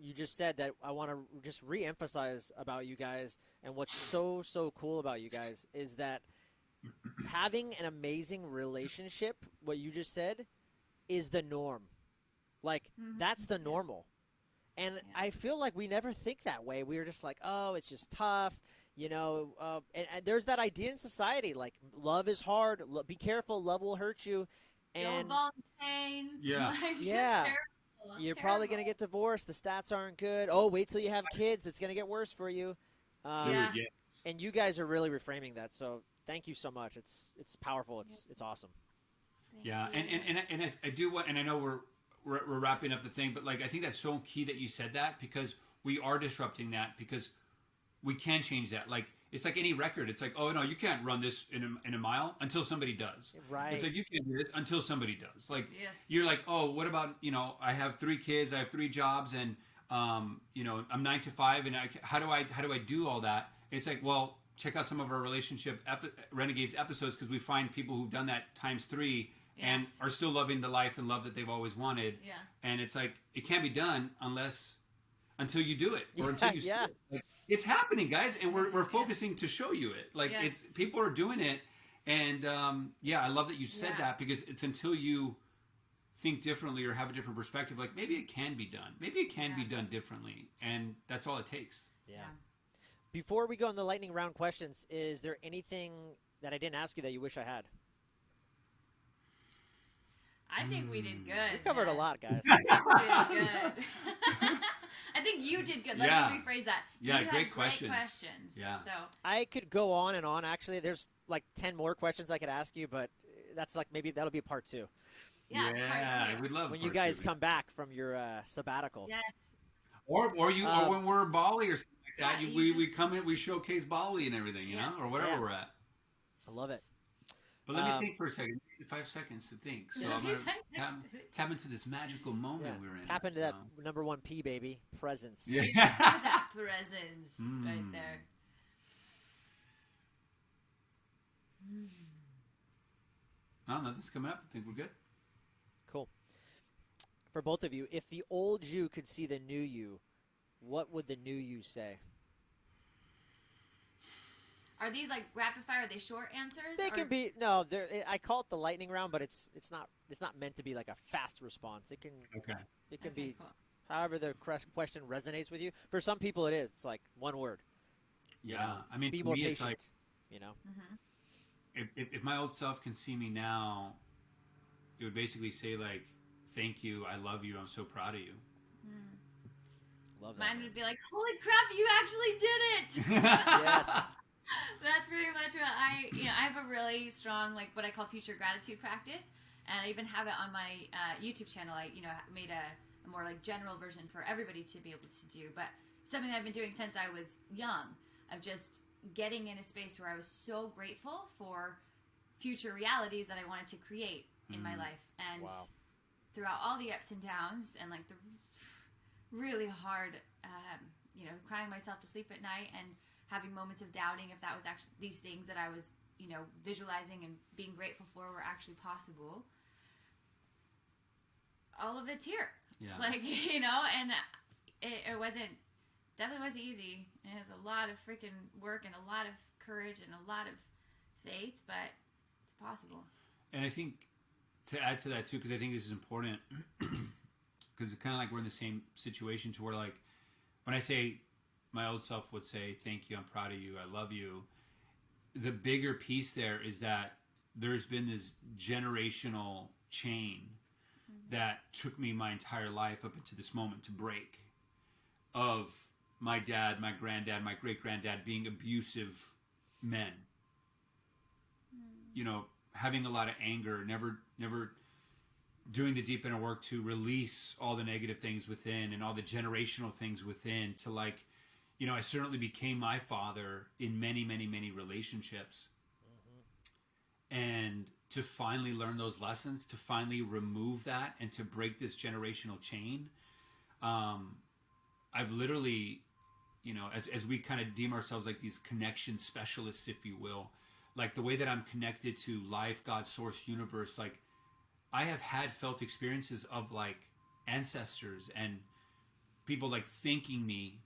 you just said that I want to just re-emphasize about you guys, and what's so cool about you guys is that having an amazing relationship, what you just said, is the norm. Like, that's the normal. And I feel like we never think that way. We were just like, oh, it's just tough, and there's that idea in society, like, love is hard, be careful, love will hurt you. And Valentine. Yeah. Yeah. You're probably going to get divorced. The stats aren't good. Oh, wait till you have kids. It's going to get worse for you. Yeah. And you guys are really reframing that. So thank you so much. It's powerful. It's awesome. Yeah. And I do want, and I know we're wrapping up the thing, but like, I think that's so key that you said that, because we are disrupting that, because we can change that. Like, it's like any record. It's like, oh no, you can't run this in a mile until somebody does. Right. It's like, you can't do this until somebody does. Like, yes. You're like, oh, what about, I have 3 kids, I have 3 jobs, and I'm 9 to 5, and how do I do all that? And it's like, well, check out some of our Relationship Renegades episodes, because we find people who've done that times 3 and are still loving the life and love that they've always wanted. Yeah. And it's like, it can't be done until you do it, or until you see it. Like, it's happening, guys, and we're focusing to show you it. Like, it's people are doing it, and I love that you said that, because it's until you think differently or have a different perspective, like, maybe it can be done. Maybe it can be done differently, and that's all it takes. Yeah. Before we go on the lightning round questions, is there anything that I didn't ask you that you wish I had? I think we did good. We covered a lot, guys. We did good. I think you did good. Let me rephrase that. Yeah, you great had questions. Great questions. Yeah. So I could go on and on. Actually, there's like 10 more questions I could ask you, but that's like, maybe that'll be part 2. yeah, we love when you guys come back from your sabbatical. Yes. Or when we're in Bali or something like that, we come in, we showcase Bali and everything, or wherever we're at. I love it. But let me think for a second. 5 seconds to think. So I'm going to tap into this magical moment we're in. Tap into that number 1 P, baby. Presence. Yeah. That presence right there. Oh, nothing's coming up. I think we're good. Cool. For both of you, if the old you could see the new you, what would the new you say? Are these like rapid fire? Are they short answers? They can be. No, I call it the lightning round, but it's not meant to be like a fast response. It can be cool. However the question resonates with you. For some people, it is. It's like one word. Yeah, I mean, be more patient. It's like, if my old self can see me now, it would basically say like, "Thank you, I love you, I'm so proud of you." Love that. Mine would be like, "Holy crap, you actually did it!" Yes. That's very much what I have a really strong, like, what I call future gratitude practice, and I even have it on my YouTube channel. I made a more like general version for everybody to be able to do, but something that I've been doing since I was young, of just getting in a space where I was so grateful for future realities that I wanted to create in my life, and throughout all the ups and downs, and like the really hard, crying myself to sleep at night, and having moments of doubting if that was actually these things that I was, visualizing and being grateful for were actually possible. All of it's here. Yeah. Like, and it definitely wasn't easy. It was a lot of freaking work and a lot of courage and a lot of faith, but it's possible. And I think to add to that too, because I think this is important, because it's kind of like we're in the same situation to where, like, when I say, my old self would say, "Thank you, I'm proud of you, I love you." The bigger piece there is that there's been this generational chain that took me my entire life up into this moment to break, of my dad, my granddad, my great-granddad being abusive men. Having a lot of anger, never doing the deep inner work to release all the negative things within and all the generational things within, to, like, I certainly became my father in many, many, many relationships. And to finally learn those lessons, to finally remove that, and to break this generational chain, I've literally, as we kind of deem ourselves like these connection specialists, if you will, like the way that I'm connected to life, God, source, universe, like I have felt experiences of like ancestors and people like thanking me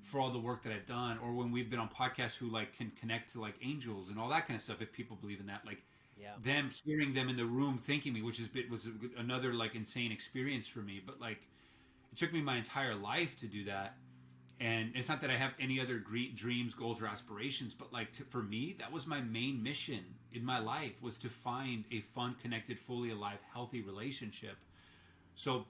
for all the work that I've done, or when we've been on podcasts who like can connect to like angels and all that kind of stuff. If people believe in that, like them hearing them in the room thanking me, was another like insane experience for me. But like it took me my entire life to do that. And it's not that I have any other dreams, goals, or aspirations, but like for me, that was my main mission in my life, was to find a fun, connected, fully alive, healthy relationship. So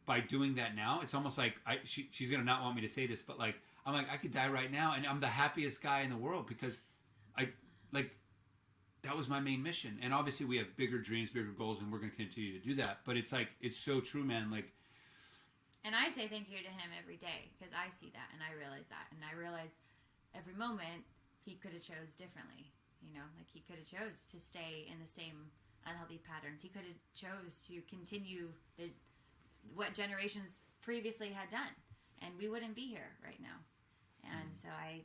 by doing that now, it's almost like she's going to not want me to say this, but like, I'm like, I could die right now and I'm the happiest guy in the world because that was my main mission. And obviously we have bigger dreams, bigger goals, and we're going to continue to do that. But it's like, it's so true, man. Like, and I say thank you to him every day because I see that and I realize that. And I realize every moment he could have chose differently. Like he could have chose to stay in the same unhealthy patterns. He could have chose to continue what generations previously had done. And we wouldn't be here right now. And so I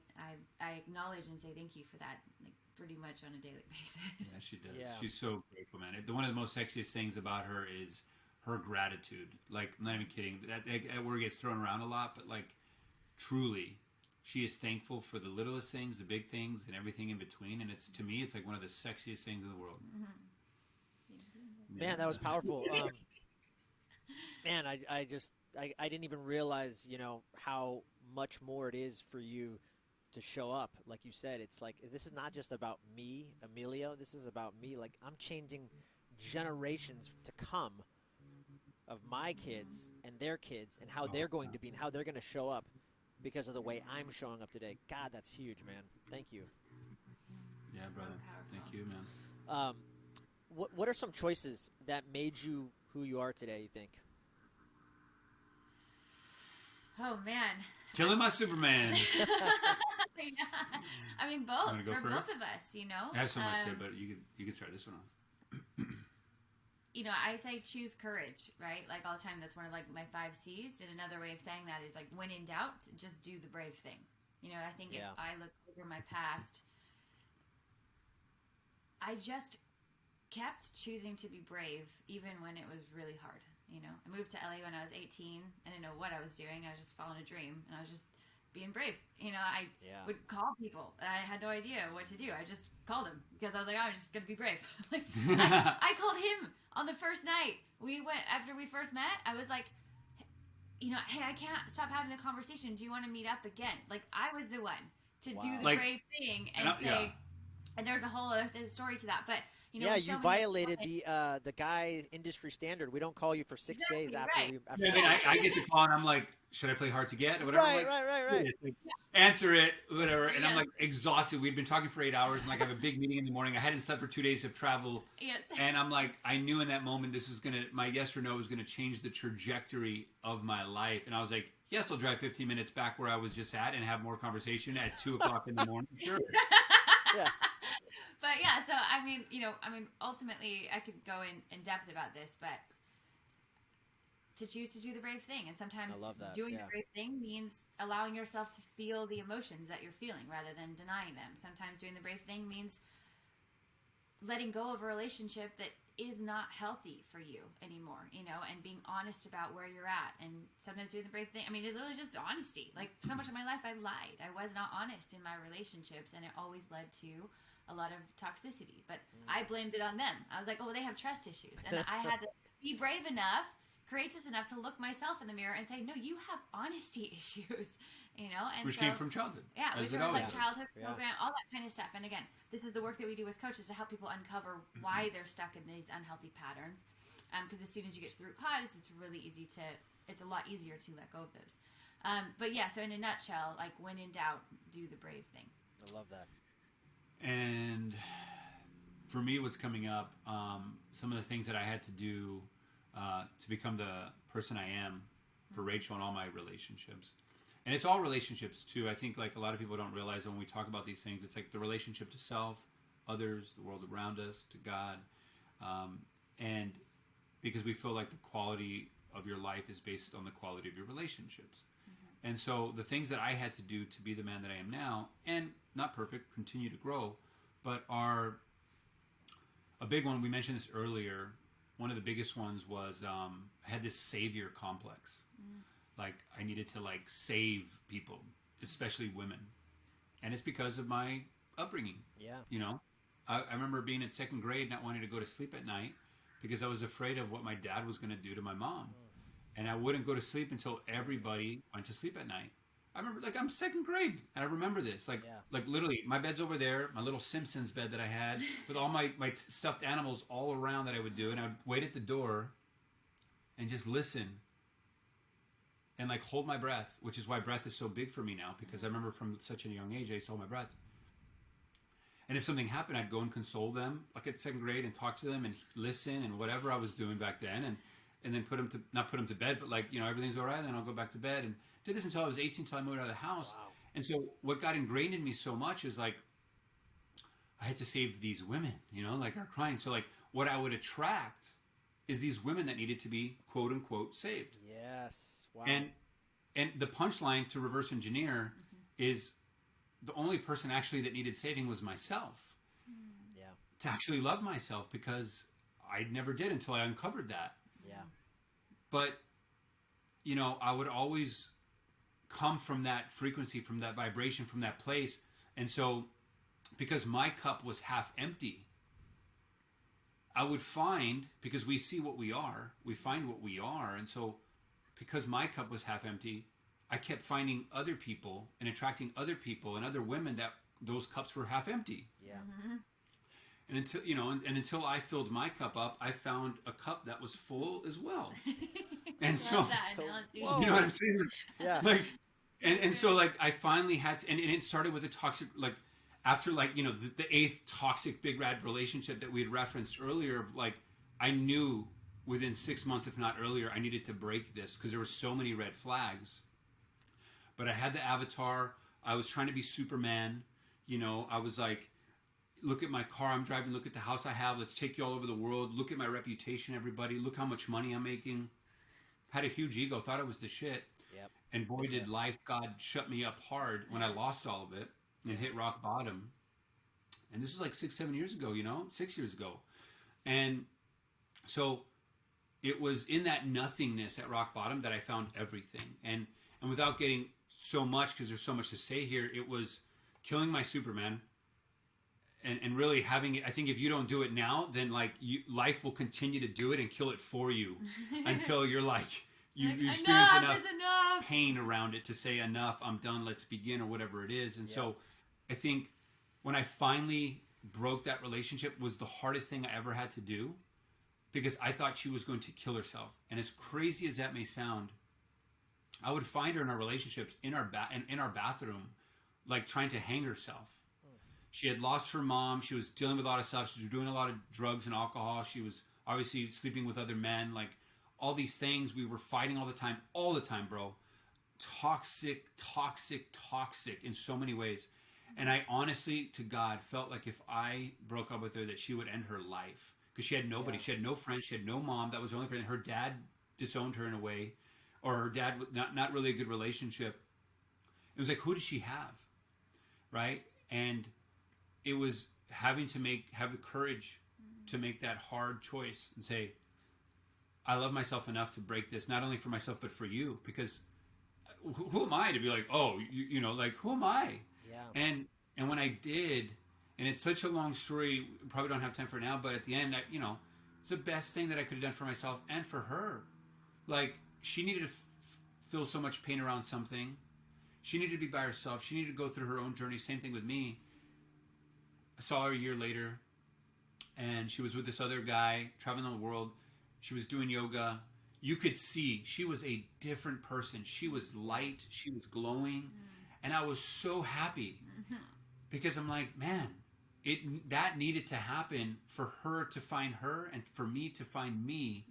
acknowledge and say thank you for that, like pretty much on a daily basis. Yeah, she does. Yeah. She's so grateful, man. One of the most sexiest things about her is her gratitude. Like, I'm not even kidding. That word gets thrown around a lot, but like, truly, she is thankful for the littlest things, the big things, and everything in between. And to me, it's like one of the sexiest things in the world. Man, that was powerful. Man, I didn't even realize, how much more it is for you to show up. Like you said, it's like, this is not just about me, Emilio. This is about me. Like, I'm changing generations to come of my kids and their kids and how they're going to be and how they're going to show up because of the way I'm showing up today. God, that's huge, man. Thank you. Yeah, brother. Thank you, man. What are some choices that made you who you are today, you think? Oh, man. Killing my Superman. I mean, both. You wanna go For first? both of us, I have so much to say, but you can start this one off. I say choose courage, right? Like all the time, that's one of like my 5 C's. And another way of saying that is like, when in doubt, just do the brave thing. I think if I look over my past, I just kept choosing to be brave, even when it was really hard. I moved to LA when I was 18. I didn't know what I was doing. I was just following a dream, and I was just being brave. I would call people. I had no idea what to do. I just called them because I was like, I'm just gonna be brave. I called him on the first night. We went after we first met. I was like, hey, I can't stop having the conversation. Do you want to meet up again? Like, I was the one to do the brave thing and say. And there's a whole other story to that, but. You violated the guy industry standard. We don't call you for 6 days after right. we. I get the call and I'm like, should I play hard to get or whatever? Right. Answer it, whatever. And I'm like exhausted. We'd been talking for 8 hours and like I have a big meeting in the morning. I hadn't slept for 2 days of travel. Yes. And I'm like, I knew in that moment my yes or no was gonna change the trajectory of my life. And I was like, yes, I'll drive 15 minutes back where I was just at and have more conversation at 2:00 in the morning. Sure. Yeah. But yeah, so ultimately I could go in depth about this, but to choose to do the brave thing, and sometimes doing the brave thing means allowing yourself to feel the emotions that you're feeling rather than denying them. Sometimes doing the brave thing means letting go of a relationship that is not healthy for you anymore, and being honest about where you're at. And sometimes doing the brave thing, it's really just honesty. Like, so much of my life I lied. I was not honest in my relationships, and it always led to a lot of toxicity. But I blamed it on them. I was like, oh, they have trust issues. And I had to be brave enough, courageous enough to look myself in the mirror and say, no, you have honesty issues, and which came from childhood. Yeah, which was like childhood program, all that kind of stuff. And again, this is the work that we do as coaches to help people uncover why they're stuck in these unhealthy patterns. Because as soon as you get to the root cause, it's a lot easier to let go of those. But yeah, so in a nutshell, like, when in doubt, do the brave thing. I love that. And for me, what's coming up, some of the things that I had to do to become the person I am for Rachel and all my relationships. and it's all relationships too. I think like a lot of people don't realize that when we talk about these things, it's like the relationship to self, others, the world around us, to God, and because we feel like the quality of your life is based on the quality of your relationships. And so the things that I had to do to be the man that I am now, and not perfect, continue to grow, but are a big one. We mentioned this earlier. One of the biggest ones was I had this savior complex. Like I needed to like save people, especially women. And it's because of my upbringing. Yeah. You know, I remember being in second grade, not wanting to go to sleep at night because I was afraid of what my dad was going to do to my mom. And I wouldn't go to sleep until everybody went to sleep at night. I remember, like, I'm second grade, and I remember this. Like, like literally, my bed's over there, my little Simpsons bed that I had, with all my stuffed animals all around that I would do, and I would wait at the door and just listen and, like, hold my breath, which is why breath is so big for me now, because I remember from such a young age, I used to hold my breath. And if something happened, I'd go and console them, like at second grade, and talk to them and listen and whatever I was doing back then, and then not put them to bed, but like, you know, everything's all right, then I'll go back to bed. And did this until I was 18, until I moved out of the house. Wow. And so what got ingrained in me so much is like, I had to save these women, you know, like are crying. So like what I would attract is these women that needed to be quote unquote saved. Yes. Wow. And the punchline to reverse engineer is the only person actually that needed saving was myself. Yeah. To actually love myself, because I never did until I uncovered that. Yeah. But, you know, I would always come from that frequency, from that vibration, from that place. And so, because my cup was half empty, I would find, because we see what we are, we find what we are. And so, because my cup was half empty, I kept finding other people and attracting other people and other women that those cups were half empty. Yeah. And until, you know, and until I filled my cup up, I found a cup that was full as well. And so, Love that analogy. you know what I'm saying? Yeah. Like, and so like I finally had to, and it started with a toxic, like after like, you know, the eighth toxic big rad relationship that we had referenced earlier, like I knew within 6 months, if not earlier, I needed to break this because there were so many red flags. But I had the avatar. I was trying to be Superman. You know, I was like, look at my car I'm driving. Look at the house I have. Let's take you all over the world. Look at my reputation, everybody. Look how much money I'm making. Had a huge ego. Thought I was the shit. Yep. And boy, did life, God shut me up hard when I lost all of it and hit rock bottom. And this was like 6-7 years ago, you know, 6 years ago. And so it was in that nothingness at rock bottom that I found everything. And without getting so much, because there's so much to say here, it was killing my Superman and really having it. I think if you don't do it now, then like life will continue to do it and kill it for you until you're like, you experience enough pain around it to say enough, I'm done, let's begin, or whatever it is. And so I think when I finally broke that relationship was the hardest thing I ever had to do, because I thought she was going to kill herself. And as crazy as that may sound, I would find her in our relationships in our bathroom, like trying to hang herself. She had lost her mom. She was dealing with a lot of stuff. She was doing a lot of drugs and alcohol. She was obviously sleeping with other men. Like all these things, we were fighting all the time, bro. Toxic in so many ways. And I honestly, to God, felt like if I broke up with her, that she would end her life, because she had nobody. Yeah. She had no friends. She had no mom. That was the only friend. Her dad disowned her in a way, or her dad, not really a good relationship. It was like, who does she have? Right? And it was having to have the courage to make that hard choice and say, I love myself enough to break this, not only for myself, but for you. Because who am I to be like, oh, you know, like, who am I? Yeah. And when I did, and it's such a long story, we probably don't have time for it now, but at the end, you know, it's the best thing that I could have done for myself and for her. Like, she needed to feel so much pain around something. She needed to be by herself. She needed to go through her own journey. Same thing with me. I saw her a year later, and she was with this other guy, traveling the world. She was doing yoga. You could see she was a different person. She was light. She was glowing. And I was so happy because I'm like, man, that needed to happen for her to find her and for me to find me.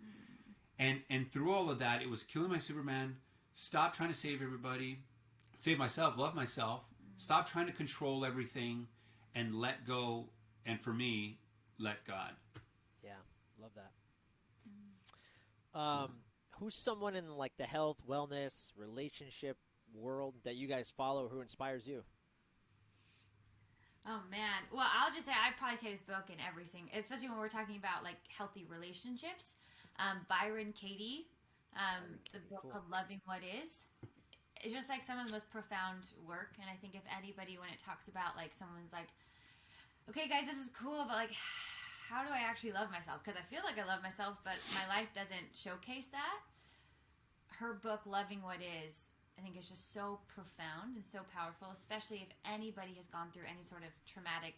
And through all of that, it was killing my Superman, stop trying to save everybody, save myself, love myself, stop trying to control everything, and let go. And for me, let God. Yeah, love that. Who's someone in like the health, wellness, relationship world that you guys follow who inspires you? Oh man. Well, I'll just say I'd probably say this book in everything, especially when we're talking about like healthy relationships. Byron Katie, the book cool. called Loving What Is. It's just like some of the most profound work. And I think if anybody, when it talks about like someone's like, okay, guys, this is cool, but like, how do I actually love myself? Because I feel like I love myself, but my life doesn't showcase that. Her book, Loving What Is, I think it's just so profound and so powerful, especially if anybody has gone through any sort of traumatic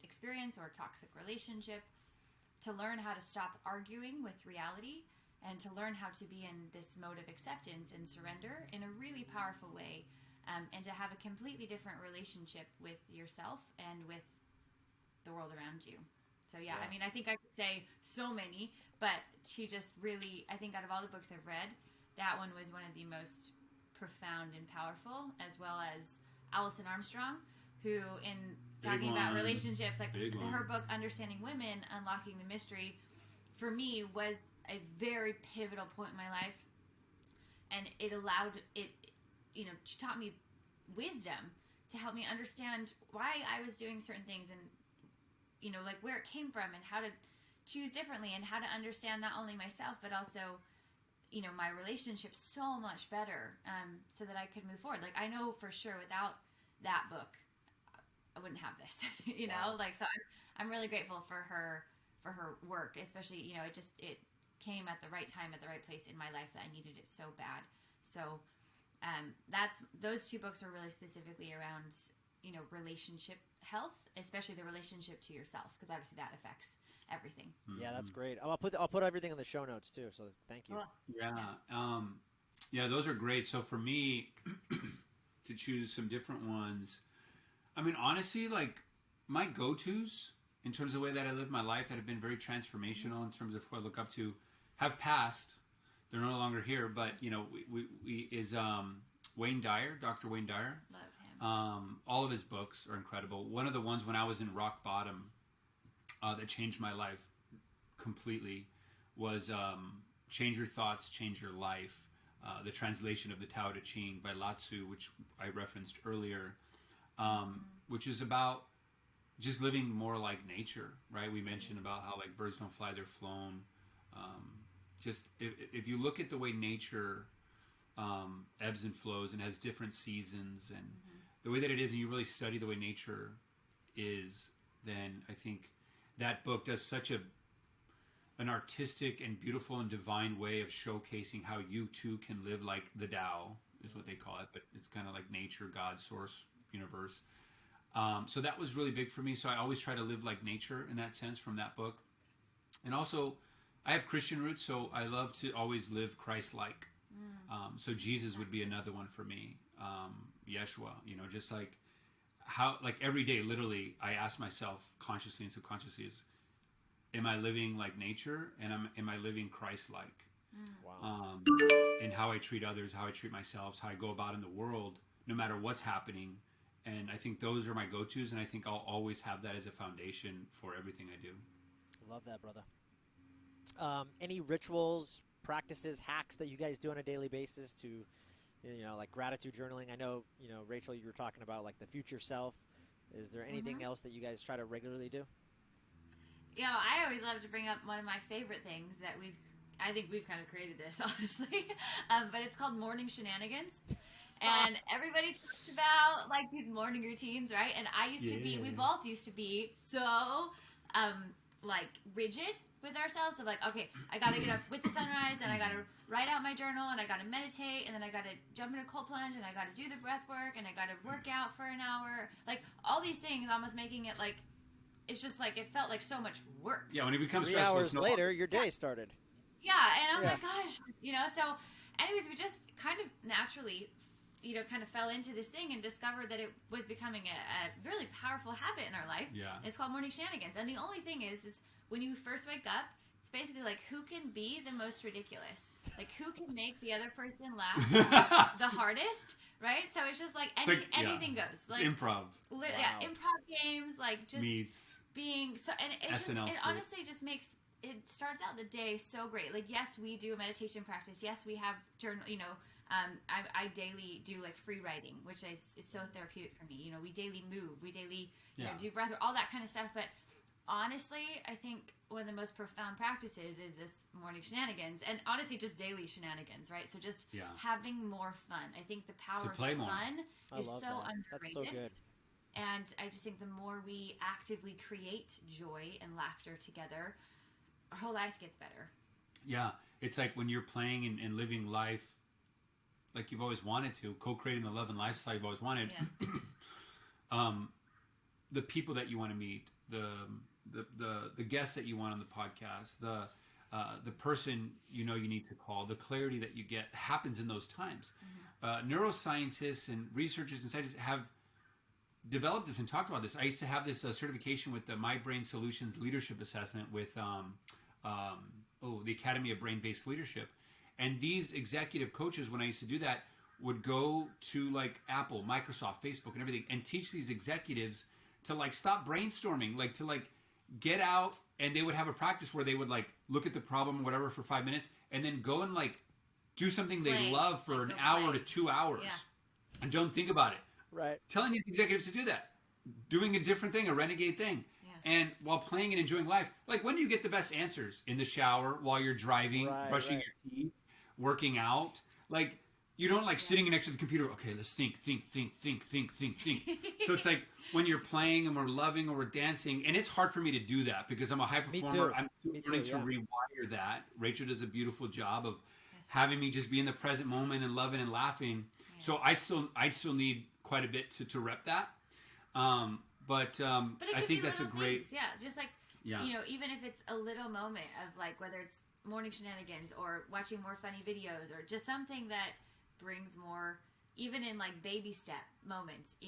experience or toxic relationship, to learn how to stop arguing with reality and to learn how to be in this mode of acceptance and surrender in a really powerful way, and to have a completely different relationship with yourself and with the world around you. So yeah, I mean, I think I could say so many, but she just really, I think out of all the books I've read, that one was one of the most profound and powerful, as well as Alison Armstrong, who in talking about relationships, like her book Understanding Women, Unlocking the Mystery, for me was a very pivotal point in my life, and it allowed it, she taught me wisdom to help me understand why I was doing certain things, and like where it came from and how to choose differently and how to understand not only myself but also my relationship so much better, so that I could move forward. Like I know for sure without that book I wouldn't have this. Wow. Like, so I'm really grateful for her work, especially it came at the right time at the right place in my life that I needed it so bad. So that's those two books are really specifically around relationship health, especially the relationship to yourself, because obviously that affects everything. Yeah, that's great. I'll put everything in the show notes too. So thank you. Cool. Yeah, those are great. So for me to choose some different ones, I mean, honestly, like my go-tos in terms of the way that I live my life that have been very transformational in terms of who I look up to have passed. They're no longer here, but we is Wayne Dyer, Dr. Wayne Dyer. Love him. All of his books are incredible. One of the ones when I was in rock bottom that changed my life completely was Change Your Thoughts, Change Your Life, the translation of the Tao Te Ching by Lao Tzu, which I referenced earlier, which is about just living more like nature, right? We mentioned about how like birds don't fly, they're flown. Just if you look at the way nature ebbs and flows and has different seasons and the way that it is, and you really study the way nature is, then I think that book does such an artistic and beautiful and divine way of showcasing how you too can live like the Tao, is what they call it, but it's kind of like nature, God, source, universe. So that was really big for me. So I always try to live like nature in that sense from that book. And also, I have Christian roots, so I love to always live Christ-like. So Jesus would be another one for me. Yeshua, just like how, like every day, literally, I ask myself consciously and subconsciously is, am I living like nature, and am I living Christ-like? Wow. In how I treat others, how I treat myself, how I go about in the world, no matter what's happening. And I think those are my go-tos, and I think I'll always have that as a foundation for everything I do. Love that, brother. Any rituals, practices, hacks that you guys do on a daily basis to, like gratitude journaling? I know, Rachel, you were talking about like the future self. Is there anything else that you guys try to regularly do? I always love to bring up one of my favorite things that I think we've kind of created this, honestly, but it's called morning shenanigans. And everybody talks about like these morning routines, right? And I used to be, we both used to be so like rigid with ourselves of like, okay, I got to get up with the sunrise, and I got to write out my journal, and I got to meditate, and then I got to jump in a cold plunge, and I got to do the breath work, and I got to work out for an hour. Like all these things almost making it like, it's just like, it felt like so much work. Yeah, when it becomes 3 stressful, hours later, your day started. Yeah, and I'm like, gosh, so anyways, we just kind of naturally, kind of fell into this thing and discovered that it was becoming a really powerful habit in our life. Yeah. It's called morning shenanigans. And the only thing is when you first wake up, it's basically like, who can be the most ridiculous? Like, who can make the other person laugh the hardest, right? So it's just like, anything goes. Like, it's improv. Yeah, improv games, like just Meets being so, and it's just, SNL it skit. honestly just makes, it starts out the day so great. Like, yes, we do a meditation practice. Yes, we have journal, I daily do like free writing, which is so therapeutic for me. We daily move, we daily, do breath work, all that kind of stuff. But honestly, I think one of the most profound practices is this morning shenanigans, and honestly, just daily shenanigans, right? So just having more fun. I think the power of fun is so underrated. That's so good. And I just think the more we actively create joy and laughter together, our whole life gets better. Yeah, it's like when you're playing and living life like you've always wanted to, co-creating the love and lifestyle you've always wanted. Yeah. The people that you want to meet, the guests that you want on the podcast, the person you need to call, the clarity that you get happens in those times. Neuroscientists and researchers and scientists have developed this and talked about this. I used to have this certification with the My Brain Solutions Leadership Assessment with the Academy of Brain-Based Leadership. And these executive coaches, when I used to do that, would go to like Apple, Microsoft, Facebook, and everything, and teach these executives to like stop brainstorming, like to like get out, and they would have a practice where they would like look at the problem, or whatever, for 5 minutes, and then go and like do something they love for an hour to 2 hours, and don't think about it. Right. Telling these executives to do that, doing a different thing, a renegade thing. And while playing and enjoying life, like when do you get the best answers? In the shower, while you're driving, brushing your teeth, working out. Like you don't like sitting next to the computer. Okay, let's think. So it's like when you're playing and we're loving or we're dancing, and it's hard for me to do that because I'm a high performer. I'm still learning to rewire that. Rachel does a beautiful job of having me just be in the present moment and loving and laughing. Yeah. So I still need quite a bit to rep that. But I think that's a great... Things. Yeah, just like, even if it's a little moment of like, whether it's morning shenanigans or watching more funny videos or just something that brings more, even in like baby step moments, I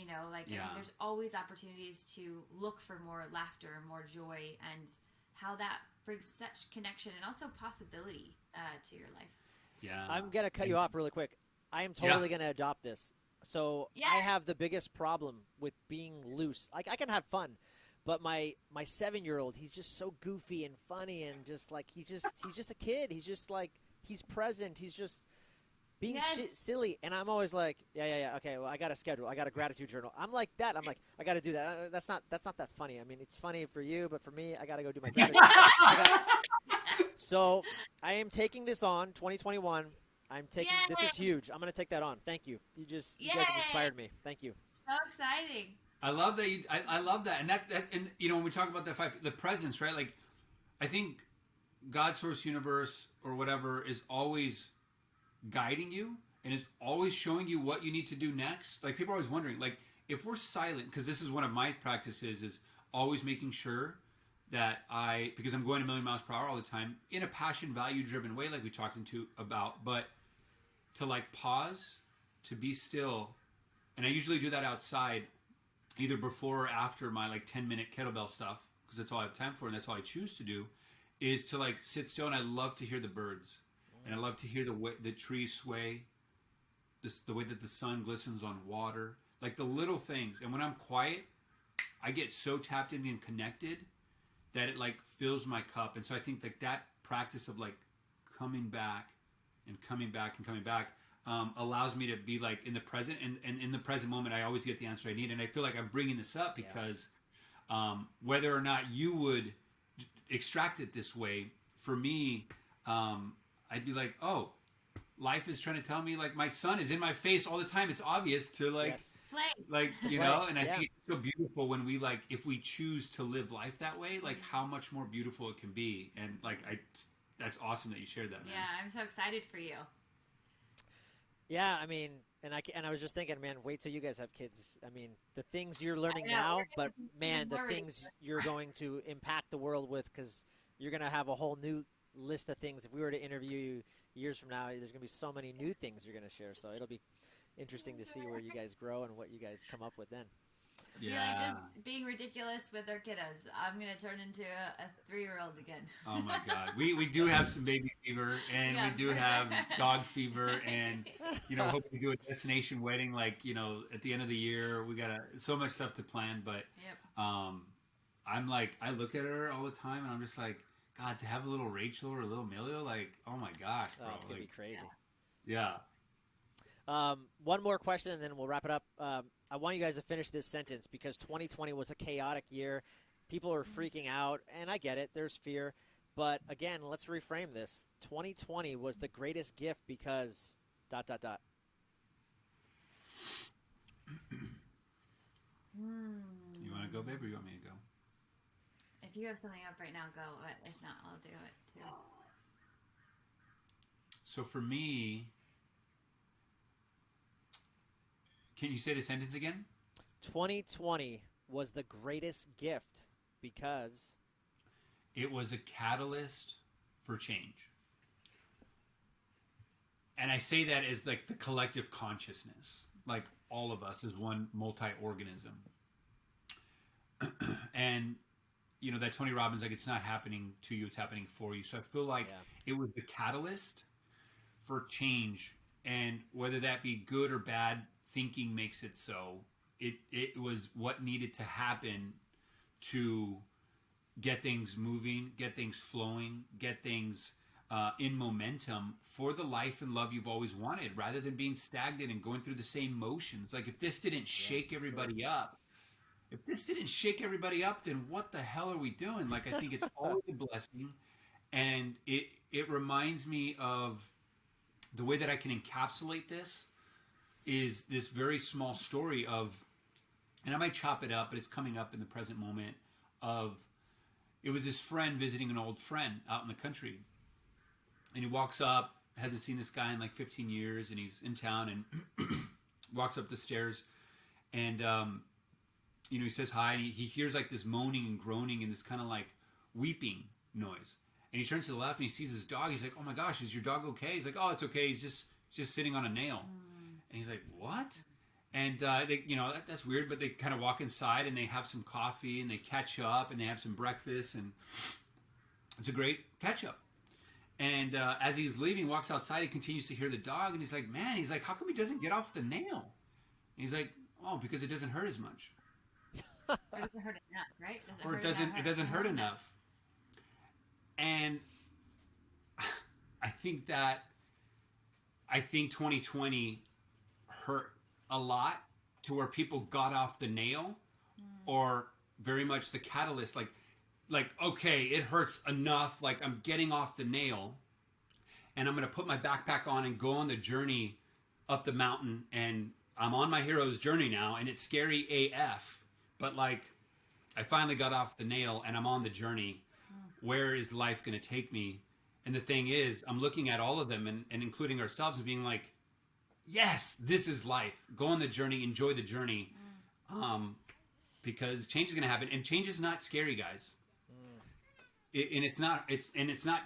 mean, there's always opportunities to look for more laughter and more joy, and how that brings such connection and also possibility to your life. Yeah. I'm going to cut you off really quick. I am totally going to adopt this. So I have the biggest problem with being loose. Like I can have fun, but my 7-year-old, he's just so goofy and funny, and just like he's just a kid. He's just like, he's present. He's just being silly, and I'm always like, okay, well, I got a schedule. I got a gratitude journal. I'm like that. I'm like, I got to do that. That's not that funny. I mean, it's funny for you, but for me, I got to go do my gratitude. So I am taking this on 2021. I'm taking this is huge. I'm going to take that on. Thank you. You guys have inspired me. Thank you. So exciting. I love that. I love that. And that and when we talk about the presence, right? Like, I think God, source, universe, or whatever is always guiding you and is always showing you what you need to do next. Like, people are always wondering, like, if we're silent, because this is one of my practices, is always making sure that because I'm going a million miles per hour all the time in a passion, value driven way, like we talked about, but to like pause, to be still. And I usually do that outside, either before or after my like 10-minute kettlebell stuff, because that's all I have time for and that's all I choose to do, is to like sit still. And I love to hear the birds, and I love to hear the trees sway, the way that the sun glistens on water, like the little things. And when I'm quiet, I get so tapped in and connected that it like fills my cup. And so I think like that practice of like coming back allows me to be like in the present, and in the present moment I always get the answer I need. And I feel like I'm bringing this up because whether or not you would extract it this way, for me, I'd be like, oh, life is trying to tell me, like, my son is in my face all the time. It's obvious to like like, and I think it's so beautiful when we like, if we choose to live life that way, like how much more beautiful it can be. And like, that's awesome that you shared that, man. Yeah, I'm so excited for you. Yeah, I mean, and I was just thinking, man, wait till you guys have kids. I mean, the things you're learning now, but man, the things you're going to impact the world with, because you're going to have a whole new list of things. If we were to interview you years from now, there's going to be so many new things you're going to share. So it'll be interesting to see where you guys grow and what you guys come up with then. Be like just being ridiculous with our kiddos. I'm gonna turn into a 3-year-old again. Oh my God, we do have some baby fever, and we do have dog fever, and hoping to do a destination wedding like at the end of the year. We got so much stuff to plan, but I'm like, I look at her all the time, and I'm just like, God, to have a little Rachel or a little Emilio, like, oh my gosh, bro, it's gonna be crazy. Yeah. One more question, and then we'll wrap it up. I want you guys to finish this sentence because 2020 was a chaotic year. People are freaking out, and I get it. There's fear. But, again, let's reframe this. 2020 was the greatest gift because ... You want to go, babe, or you want me to go? If you have something up right now, go. But if not, I'll do it, too. So, for me... Can you say the sentence again? 2020 was the greatest gift because it was a catalyst for change. And I say that as like the collective consciousness, like all of us as one multi-organism. And that Tony Robbins, like, it's not happening to you, it's happening for you. So I feel like it was the catalyst for change, and whether that be good or bad, thinking makes it so. It was what needed to happen to get things moving, get things flowing, get things in momentum for the life and love you've always wanted, rather than being stagnant and going through the same motions. Like, if this didn't shake everybody up, then what the hell are we doing? Like, I think it's always a blessing. And it reminds me of the way that I can encapsulate this is this very small story of, and I might chop it up, but it's coming up in the present moment of, it was this friend visiting an old friend out in the country. And he walks up, hasn't seen this guy in like 15 years, and he's in town, and walks up the stairs, and, he says hi, and he hears like this moaning and groaning and this kind of like weeping noise. And he turns to the left and he sees his dog. He's like, oh my gosh, is your dog okay? He's like, oh, it's okay. He's just sitting on a nail. And he's like, what? And they, that's weird, but they kind of walk inside and they have some coffee and they catch up and they have some breakfast, and it's a great catch up. And as he's leaving, walks outside, he continues to hear the dog, and he's like, man, how come he doesn't get off the nail? And he's like, oh, because it doesn't hurt as much. Or it doesn't hurt enough, right? It doesn't hurt enough. And I think 2020 hurt a lot to where people got off the nail, or very much the catalyst, like, okay, it hurts enough, like I'm getting off the nail and I'm going to put my backpack on and go on the journey up the mountain, and I'm on my hero's journey now, and it's scary AF, but like I finally got off the nail and I'm on the journey. Where is life going to take me? And the thing is, I'm looking at all of them and including ourselves and being like, yes, this is life. Go on the journey, enjoy the journey. Because change is going to happen, and change is not scary, guys. It's not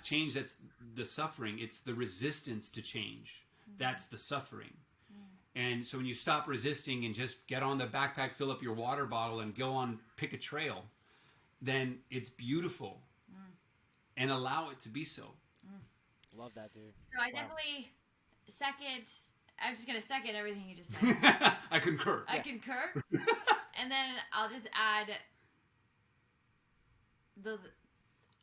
change that's the suffering. It's the resistance to change. That's the suffering. And so when you stop resisting and just get on the backpack, fill up your water bottle, and go on, pick a trail, then it's beautiful. And allow it to be so. Love that, dude. So I definitely I'm just going to second everything you just said. I concur. I concur. And then I'll just add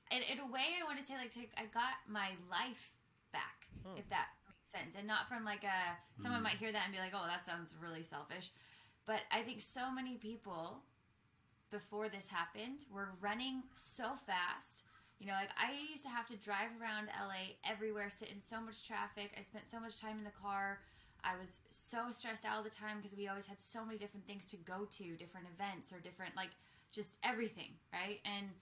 in a way, I want to say, like, I got my life back, if that makes sense. And not from like someone might hear that and be like, oh, that sounds really selfish. But I think so many people before this happened were running so fast. Like, I used to have to drive around LA everywhere, sit in so much traffic. I spent so much time in the car. I was so stressed out all the time because we always had so many different things to go to, different events or different, like, just everything, right? And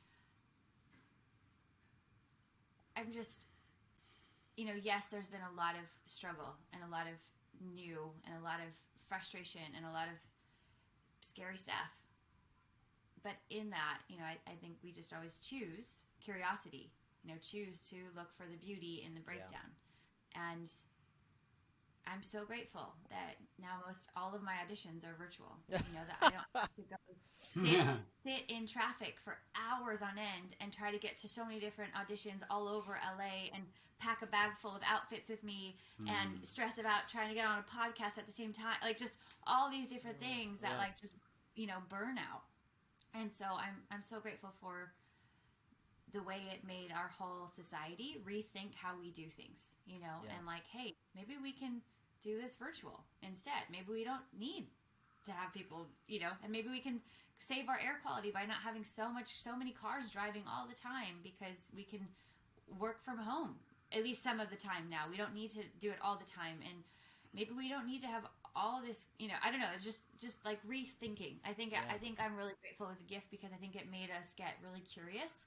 I'm just, yes, there's been a lot of struggle and a lot of new and a lot of frustration and a lot of scary stuff. But in that, I think we just always choose curiosity, choose to look for the beauty in the breakdown. Yeah. And I'm so grateful that now all of my auditions are virtual. That I don't have to go sit in traffic for hours on end and try to get to so many different auditions all over LA and pack a bag full of outfits with me and stress about trying to get on a podcast at the same time. Like just all these different things that like just, burn out. And so I'm so grateful for the way it made our whole society rethink how we do things, and like, hey, maybe we can do this virtual instead. Maybe we don't need to have people, and maybe we can save our air quality by not having so many cars driving all the time because we can work from home at least some of the time now. We don't need to do it all the time, and maybe we don't need to have all this, I don't know. It's just like rethinking. I think I'm really grateful as a gift because I think it made us get really curious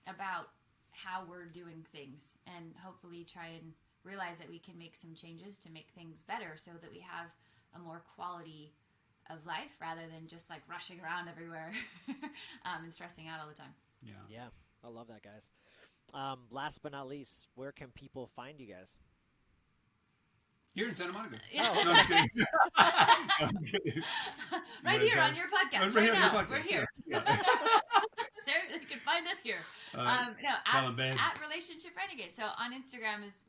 about how we're doing things and hopefully try and realize that we can make some changes to make things better so that we have a more quality of life rather than just like rushing around everywhere and stressing out all the time. Yeah. I love that, guys. Last but not least, where can people find you guys? Here in Santa Monica. Yeah. No, I'm kidding. I'm kidding. Right here on your podcast. Right now. We're here. Yeah. You can find us here. At Relationship Renegades. So on Instagram is,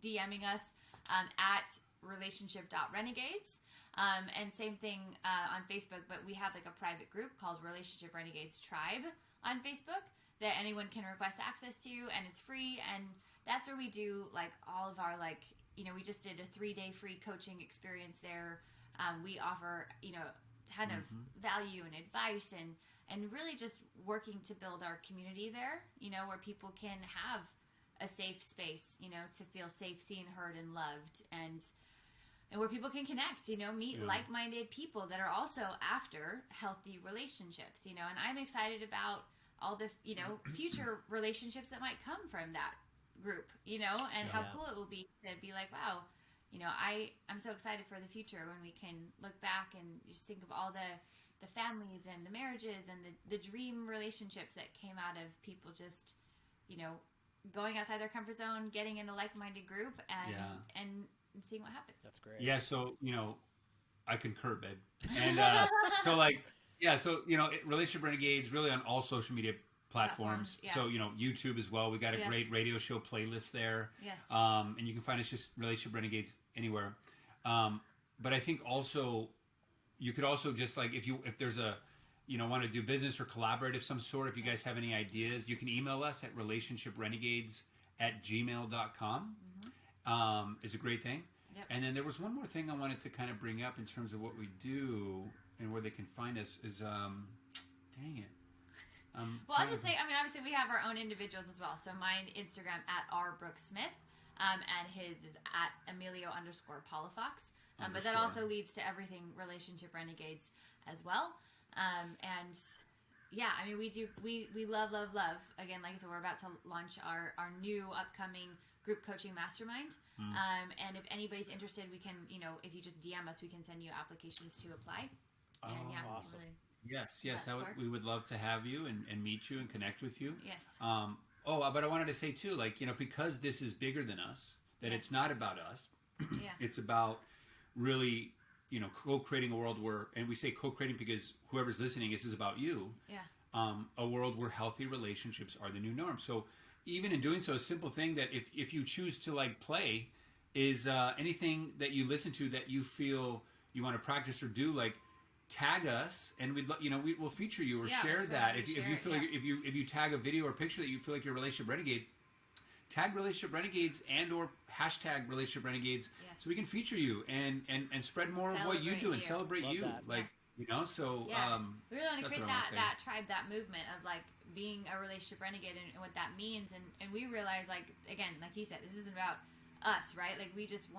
DMing us at relationship.renegades. And same thing on Facebook, but we have like a private group called Relationship Renegades Tribe on Facebook that anyone can request access to, and it's free. And that's where we do like all of our we just did a 3-day free coaching experience there. We offer, ton of value and advice and really just working to build our community there, where people can have a safe space, to feel safe, seen, heard, and loved, and where people can connect, meet like-minded people that are also after healthy relationships, and I'm excited about all the, future relationships that might come from that group, and how cool it will be to be like, wow, I'm so excited for the future when we can look back and just think of all the families and the marriages and the dream relationships that came out of people just, going outside their comfort zone, getting in a like-minded group and seeing what happens. That's great. Yeah. So, I concur, babe. And Relationship Renegades really on all social media platforms. Yeah. So, YouTube as well. We got a great radio show playlist there. Yes. And you can find us just Relationship Renegades anywhere. But I think also you could also just like, if there's a, want to do business or collaborate of some sort, if you guys have any ideas, you can email us at relationshiprenegades@gmail.com. Is a great thing. Yep. And then there was one more thing I wanted to kind of bring up in terms of what we do and where they can find us is, dang it. Well, I'll just say, obviously we have our own individuals as well. So mine, Instagram at @RBrookeSmith, and his is at Emilio_Palafox. But that also leads to everything Relationship Renegades as well. And yeah, we love. Again, like I said, we're about to launch our new upcoming group coaching mastermind. And if anybody's interested, we can, if you just DM us, we can send you applications to apply. And awesome. Really, Yes, we would love to have you and meet you and connect with you. yes. But I wanted to say too, because this is bigger than us, that it's not about us. Yeah. It's about really, co-creating a world where, and we say co-creating because whoever's listening, this is about you. Yeah. A world where healthy relationships are the new norm. So even in doing so, a simple thing that if you choose to play is anything that you listen to that you feel you want to practice or do, tag us and we'll feature you or share that. If you feel like if you tag a video or picture that you feel like you're a relationship renegade, tag Relationship Renegades and or hashtag Relationship Renegades so we can feature you and spread more of what you do and celebrate you. That. So we really want to create that tribe, that movement of being a relationship renegade and what that means, and we realize again, like you said, this isn't about us, right? We really just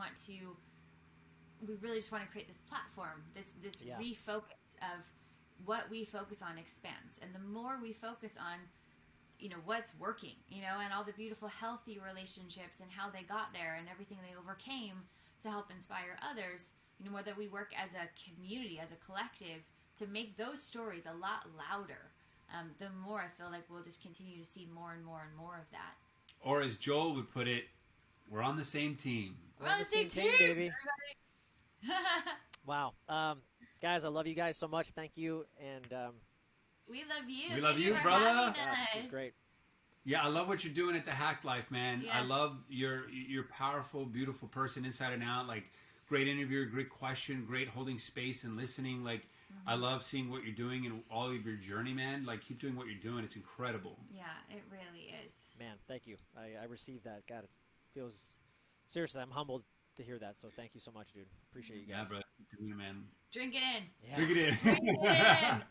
want to create this platform, this refocus of what we focus on expands, and the more we focus on what's working, and all the beautiful healthy relationships and how they got there and everything they overcame to help inspire others, more that we work as a community, as a collective, to make those stories a lot louder, the more I feel like we'll just continue to see more and more and more of that. Or as Joel would put it, we're on the same team. We're on the same team, baby. Wow. Guys, I love you guys so much. Thank you. And We love you. We love Thank you, for brother. having yeah, us. she's great. Yeah, I love what you're doing at the Hack Life, man. I Yes. love you're powerful, beautiful person inside and out. Like, great interviewer, great question, great holding space and listening. Like, I love seeing what you're doing and all of your journey, man. Like, keep doing what you're doing. It's incredible. Yeah, it really is. Man, thank you. I received that. God, it feels seriously. I'm humbled to hear that. So thank you so much, dude. Appreciate you Yeah, guys. bro. Keep doing it, man. Drink it in. Yeah. Drink it in. Drink it in.